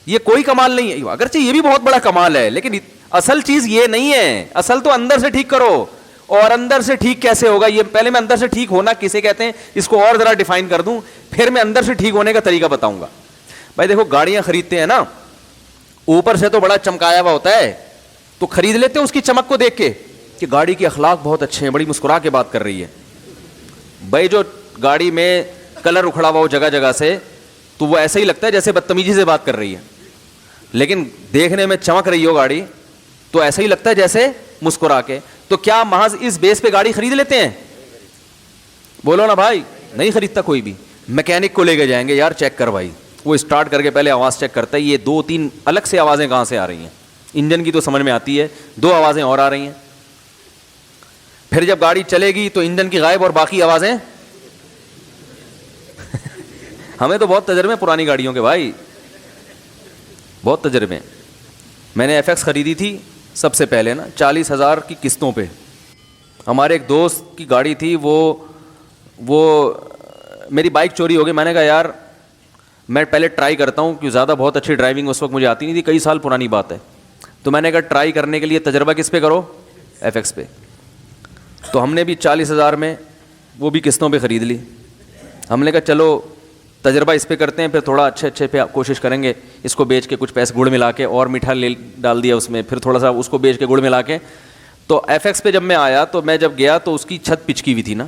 یہ کوئی کمال نہیں ہے, اگرچہ یہ بھی بہت بڑا کمال ہے, لیکن اصل چیز یہ نہیں ہے. اصل تو اندر سے ٹھیک کرو. اور اندر سے ٹھیک کیسے ہوگا, یہ پہلے میں اندر سے ٹھیک ہونا کسے کہتے ہیں اس کو اور ذرا ڈیفائن کر دوں, پھر میں اندر سے ٹھیک ہونے کا طریقہ بتاؤں گا. بھائی دیکھو گاڑیاں خریدتے ہیں نا, اوپر سے تو بڑا چمکایا ہوا ہوتا ہے, تو خرید لیتے ہیں اس کی چمک کو دیکھ کے کہ گاڑی کے اخلاق بہت اچھے ہیں, بڑی مسکرا کے بات کر رہی ہے. بھائی جو گاڑی میں کلر اکھڑا ہوا ہو جگہ جگہ سے, تو وہ ایسا ہی لگتا ہے جیسے بدتمیزی سے بات کر رہی ہے, لیکن دیکھنے میں چمک رہی ہو گاڑی تو ایسا ہی لگتا ہے جیسے مسکرا کے. تو کیا محض اس بیس پہ گاڑی خرید لیتے ہیں؟ بولو نا بھائی, نہیں خریدتا کوئی بھی. میکینک کو لے کے جائیں گے, یار چیک کر بھائی, وہ اسٹارٹ کر کے پہلے آواز چیک کرتا ہے, یہ 2-3 الگ سے آوازیں کہاں سے آ رہی ہیں, انجن کی تو سمجھ میں آتی ہے, 2 آوازیں اور آ رہی ہیں. پھر جب گاڑی چلے گی تو انجن کی غائب اور باقی آوازیں. ہمیں تو بہت تجربے پرانی گاڑیوں کے بھائی, بہت تجربے. میں نے FX خریدی تھی سب سے پہلے نا 40,000 کی قسطوں پہ. ہمارے ایک دوست کی گاڑی تھی, وہ میری بائک چوری ہو گئی. میں نے کہا یار میں پہلے ٹرائی کرتا ہوں, کیوں زیادہ بہت اچھی ڈرائیونگ اس وقت مجھے آتی نہیں تھی, کئی سال پرانی بات ہے. تو میں نے کہا ٹرائی کرنے کے لیے تجربہ کس پہ کرو, FX پہ. تو ہم نے بھی 40,000 میں وہ بھی قسطوں پہ خرید لی. ہم نے کہا چلو تجربہ اس پہ کرتے ہیں, پھر تھوڑا اچھے پہ کوشش کریں گے, اس کو بیچ کے کچھ پیسے گڑ ملا کے اور میٹھا ڈال دیا اس میں, پھر تھوڑا سا اس کو بیچ کے گڑ ملا کے. تو FX پہ جب میں آیا تو میں جب گیا تو اس کی چھت پچکی ہوئی تھی نا,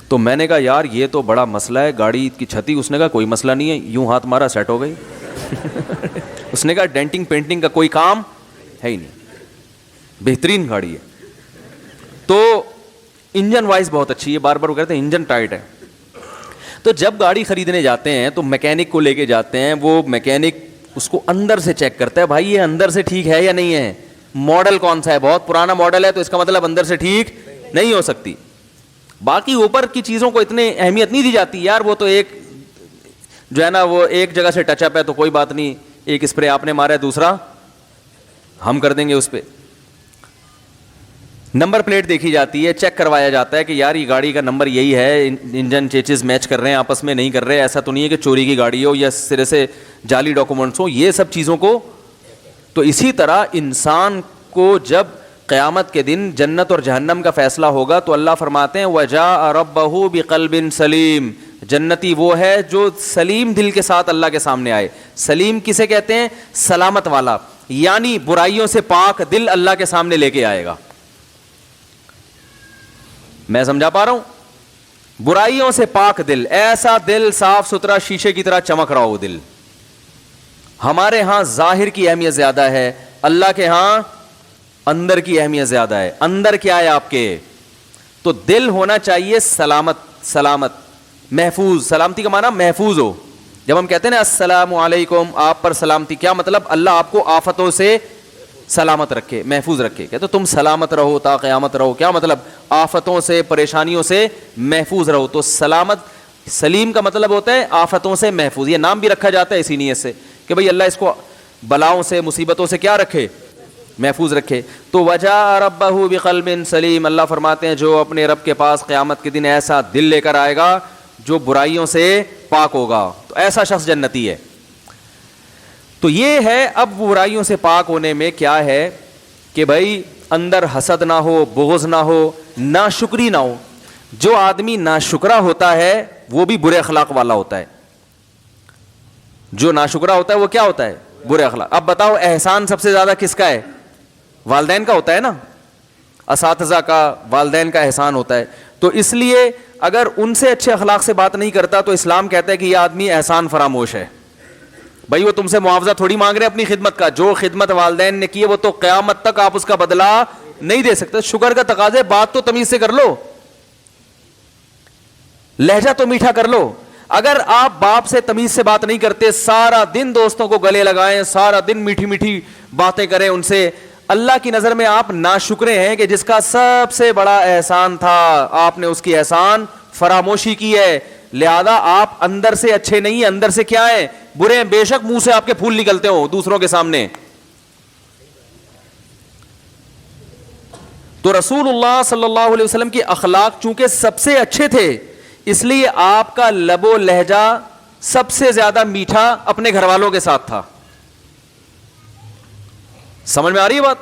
تو میں نے کہا یار یہ تو بڑا مسئلہ ہے, گاڑی کی چھتی. اس نے کہا کوئی مسئلہ نہیں ہے, یوں ہاتھ مارا سیٹ ہو گئی. اس نے کہا ڈینٹنگ پینٹنگ کا کوئی کام ہے ہی نہیں, بہترین گاڑی ہے. تو انجن وائز بہت اچھی ہے, بار بار وہ کہتے ہیں انجن ٹائٹ ہے. تو جب گاڑی خریدنے جاتے ہیں تو میکینک کو لے کے جاتے ہیں, وہ میکینک اس کو اندر سے چیک کرتا ہے, بھائی یہ اندر سے ٹھیک ہے یا نہیں ہے, ماڈل کون سا ہے, بہت پرانا ماڈل ہے تو اس کا مطلب اندر سے ٹھیک نہیں ہو سکتی. باقی اوپر کی چیزوں کو اتنی اہمیت نہیں دی جاتی یار, وہ تو ایک جو ہے نا وہ ایک جگہ سے ٹچ اپ ہے تو کوئی بات نہیں, ایک اسپرے آپ نے مارا ہے دوسرا ہم کر دیں گے اس پہ. نمبر پلیٹ دیکھی جاتی ہے, چیک کروایا جاتا ہے کہ یار یہ گاڑی کا نمبر یہی ہے, انجن چیچز میچ کر رہے ہیں آپس میں, نہیں کر رہے, ایسا تو نہیں ہے کہ چوری کی گاڑی ہو یا سرے سے جعلی ڈاکومنٹس ہو, یہ سب چیزوں کو. تو اسی طرح انسان کو جب قیامت کے دن جنت اور جہنم کا فیصلہ ہوگا تو اللہ فرماتے ہیں وَجَاءَ رَبَّهُ بِقَلْبٍ سَلِيمٍ, جنتی وہ ہے جو سلیم دل کے ساتھ اللہ کے سامنے آئے. سلیم کسے کہتے ہیں, سلامت والا, یعنی برائیوں سے پاک دل اللہ کے سامنے لے کے آئے گا. میں سمجھا پا رہا ہوں, برائیوں سے پاک دل, ایسا دل صاف ستھرا شیشے کی طرح چمک رہا ہو دل. ہمارے ہاں ظاہر کی اہمیت زیادہ ہے, اللہ کے ہاں اندر کی اہمیت زیادہ ہے. اندر کیا ہے آپ کے, تو دل ہونا چاہیے سلامت محفوظ. سلامتی کا معنی محفوظ ہو. جب ہم کہتے ہیں نا السلام علیکم, آپ پر سلامتی, کیا مطلب, اللہ آپ کو آفتوں سے سلامت رکھے, محفوظ رکھے. کہتے تم سلامت رہو تا قیامت رہو, کیا مطلب, آفتوں سے پریشانیوں سے محفوظ رہو. تو سلامت, سلیم کا مطلب ہوتا ہے آفتوں سے محفوظ. یہ نام بھی رکھا جاتا ہے اسی نیت سے کہ بھئی اللہ اس کو بلاؤں سے مصیبتوں سے کیا رکھے, محفوظ رکھے. تو وجاء ربہ بقلب سلیم, اللہ فرماتے ہیں جو اپنے رب کے پاس قیامت کے دن ایسا دل لے کر آئے گا جو برائیوں سے پاک ہوگا, تو ایسا شخص جنتی ہے. تو یہ ہے. اب برائیوں سے پاک ہونے میں کیا ہے کہ بھائی اندر حسد نہ ہو, بغض نہ ہو, ناشکری نہ ہو. جو آدمی ناشکرا ہوتا ہے وہ بھی برے اخلاق والا ہوتا ہے. جو ناشکرا ہوتا ہے وہ کیا ہوتا ہے, برے اخلاق. اب بتاؤ احسان سب سے زیادہ کس کا ہے, والدین کا ہوتا ہے نا, اساتذہ کا, والدین کا احسان ہوتا ہے. تو اس لیے اگر ان سے اچھے اخلاق سے بات نہیں کرتا تو اسلام کہتا ہے کہ یہ آدمی احسان فراموش ہے. بھائی وہ تم سے معاوضہ تھوڑی مانگ رہے اپنی خدمت کا, جو خدمت والدین نے کی ہے وہ تو قیامت تک آپ اس کا بدلہ نہیں دے سکتے. شکر کا تقاضا ہے, بات تو تمیز سے کر لو, لہجہ تو میٹھا کر لو. اگر آپ باپ سے تمیز سے بات نہیں کرتے, سارا دن دوستوں کو گلے لگائیں, سارا دن میٹھی میٹھی باتیں کریں ان سے, اللہ کی نظر میں آپ ناشکرے ہیں کہ جس کا سب سے بڑا احسان تھا آپ نے اس کی احسان فراموشی کی ہے. لہذا آپ اندر سے اچھے نہیں, اندر سے کیا ہیں, برے ہیں. بے شک منہ سے آپ کے پھول نکلتے ہو دوسروں کے سامنے. تو رسول اللہ صلی اللہ علیہ وسلم کے اخلاق چونکہ سب سے اچھے تھے, اس لیے آپ کا لب و لہجہ سب سے زیادہ میٹھا اپنے گھر والوں کے ساتھ تھا. سمجھ میں آ رہی ہے بات.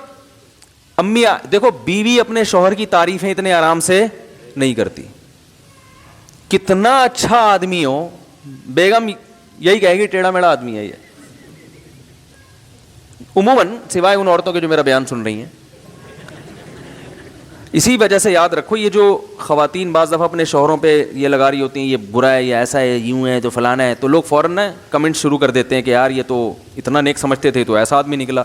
امی دیکھو, بیوی اپنے شوہر کی تعریفیں اتنے آرام سے نہیں کرتی. کتنا اچھا آدمی ہو, بیگم یہی کہے گی ٹیڑھا میڑھا آدمی ہے یہ, عموماً سوائے ان عورتوں کے جو میرا بیان سن رہی ہیں. اسی وجہ سے یاد رکھو, یہ جو خواتین بعض دفعہ اپنے شوہروں پہ یہ لگا رہی ہوتی ہیں یہ برا ہے, یہ ایسا ہے, یوں ہے, تو فلانا ہے, تو لوگ فوراً کمنٹ شروع کر دیتے ہیں کہ یار یہ تو اتنا نیک سمجھتے تھے تو ایسا آدمی نکلا.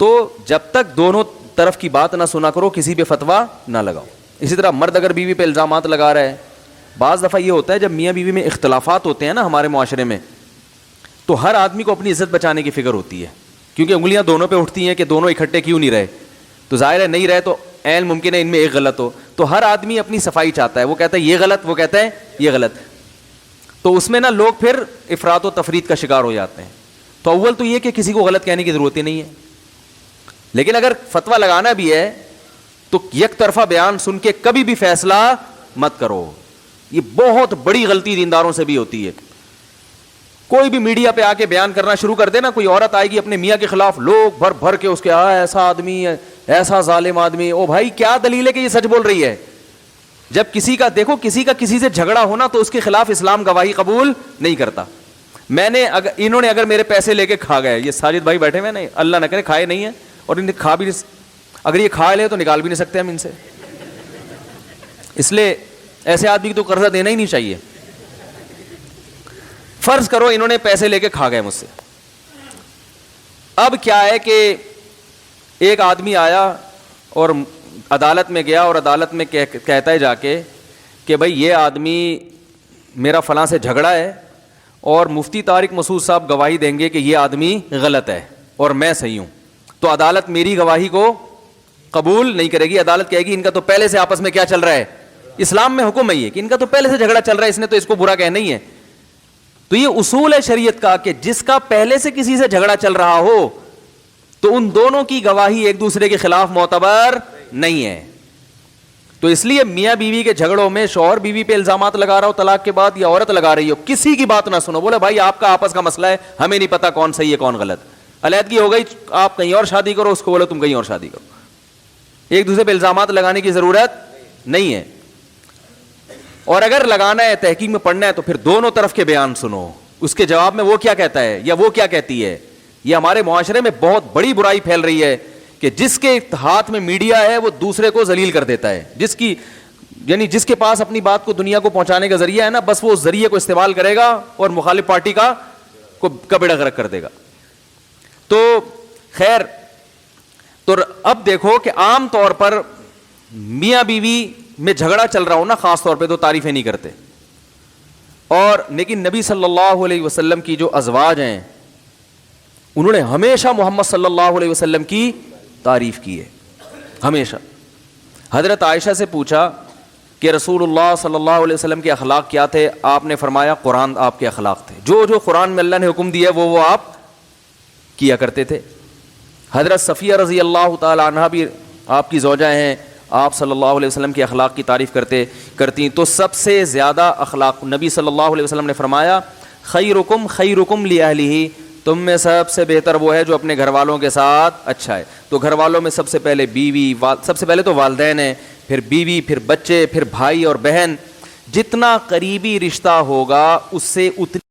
تو جب تک دونوں طرف کی بات نہ سنا کرو, کسی پہ فتویٰ نہ لگاؤ. اسی طرح مرد اگر بیوی پہ الزامات لگا رہا ہے بعض دفعہ یہ ہوتا ہے جب میاں بیوی میں اختلافات ہوتے ہیں نا ہمارے معاشرے میں, تو ہر آدمی کو اپنی عزت بچانے کی فکر ہوتی ہے, کیونکہ انگلیاں دونوں پہ اٹھتی ہیں کہ دونوں اکٹھے کیوں نہیں رہے, تو ظاہر ہے نہیں رہے تو عین ممکن ہے ان میں ایک غلط ہو, تو ہر آدمی اپنی صفائی چاہتا ہے, وہ کہتا ہے یہ غلط, وہ کہتا ہے یہ غلط, تو اس میں نا لوگ پھر افراط و تفریط کا شکار ہو جاتے ہیں. تو اول تو یہ کہ کسی کو غلط کہنے کی ضرورت ہی نہیں ہے, لیکن اگر فتویٰ لگانا بھی ہے تو یک طرفہ بیان سن کے کبھی بھی فیصلہ مت کرو. یہ بہت بڑی غلطی دینداروں سے بھی ہوتی ہے. کوئی بھی میڈیا پہ آ کے بیان کرنا شروع کر دے نا, کوئی عورت آئے گی اپنے میاں کے خلاف, لوگ بھر بھر کے اس کے ایسا آدمی ہے, ایسا ظالم آدمی. او بھائی کیا دلیل ہے کہ یہ سچ بول رہی ہے؟ جب کسی کا دیکھو کسی کا کسی سے جھگڑا ہونا تو اس کے خلاف اسلام گواہی قبول نہیں کرتا. انہوں نے اگر میرے پیسے لے کے کھا گئے, یہ ساجد بھائی بیٹھے ہوئے نہیں, اللہ نہ کرے کھائے نہیں ہیں, اور انہیں کھا بھی اگر یہ کھا لے تو نکال بھی نہیں سکتے ہم ان سے, اس لیے ایسے آدمی کو تو قرضہ دینا ہی نہیں چاہیے. فرض کرو انہوں نے پیسے لے کے کھا گئے مجھ سے, اب کیا ہے کہ ایک آدمی آیا اور عدالت میں گیا, اور عدالت میں کہتا ہے جا کے کہ بھائی یہ آدمی میرا فلاں سے جھگڑا ہے, اور مفتی طارق مسعود صاحب گواہی دیں گے کہ یہ آدمی غلط ہے اور میں صحیح ہوں, تو عدالت میری گواہی کو قبول نہیں کرے گی. عدالت کہے گی ان کا تو پہلے سے آپس میں کیا چل رہا ہے, اسلام میں حکم ہے یہ کہ ان کا تو پہلے سے جھگڑا چل رہا ہے, اس نے تو اس کو برا کہنا ہی ہے. تو یہ اصول ہے شریعت کا کہ جس کا پہلے سے کسی سے جھگڑا چل رہا ہو تو ان دونوں کی گواہی ایک دوسرے کے خلاف معتبر نہیں ہے. تو اس لیے میاں بیوی کے جھگڑوں میں شوہر بیوی پہ الزامات لگا رہا ہو طلاق کے بعد, یا عورت لگا رہی ہو, کسی کی بات نہ سنو. بولے بھائی آپ کا آپس کا مسئلہ ہے, ہمیں نہیں پتا کون صحیح ہے کون غلط, علیحدگی ہو گئی, آپ کہیں اور شادی کرو, اس کو بولو تم کہیں اور شادی کرو. ایک دوسرے پہ الزامات لگانے کی ضرورت نہیں ہے. اور اگر لگانا ہے, تحقیق میں پڑھنا ہے, تو پھر دونوں طرف کے بیان سنو, اس کے جواب میں وہ کیا کہتا ہے یا وہ کیا کہتی ہے. یہ ہمارے معاشرے میں بہت بڑی برائی پھیل رہی ہے کہ جس کے ہاتھ میں میڈیا ہے وہ دوسرے کو ذلیل کر دیتا ہے. جس کے پاس اپنی بات کو دنیا کو پہنچانے کا ذریعہ ہے نا, بس وہ اس ذریعے کو استعمال کرے گا اور مخالف پارٹی کا بیڑا غرق کر دے گا. تو خیر, تو اب دیکھو کہ عام طور پر میاں بیوی میں جھگڑا چل رہا ہو نا, خاص طور پہ تو تعریفیں نہیں کرتے, اور لیکن نبی صلی اللہ علیہ وسلم کی جو ازواج ہیں انہوں نے ہمیشہ محمد صلی اللہ علیہ وسلم کی تعریف کی ہے, ہمیشہ. حضرت عائشہ سے پوچھا کہ رسول اللہ صلی اللہ علیہ وسلم کے اخلاق کیا تھے, آپ نے فرمایا قرآن آپ کے اخلاق تھے, جو قرآن میں اللہ نے حکم دیا وہ آپ کیا کرتے تھے. حضرت صفیہ رضی اللہ تعالی عنہا بھی آپ کی زوجہ ہیں, آپ صلی اللہ علیہ وسلم کے اخلاق کی تعریف کرتی. تو سب سے زیادہ اخلاق نبی صلی اللہ علیہ وسلم نے فرمایا خیرکم خیرکم لاہلہ, تم میں سب سے بہتر وہ ہے جو اپنے گھر والوں کے ساتھ اچھا ہے. تو گھر والوں میں سب سے پہلے بیوی, سب سے پہلے تو والدین ہیں, پھر بیوی, پھر بچے, پھر بھائی اور بہن. جتنا قریبی رشتہ ہوگا اس سے اتنی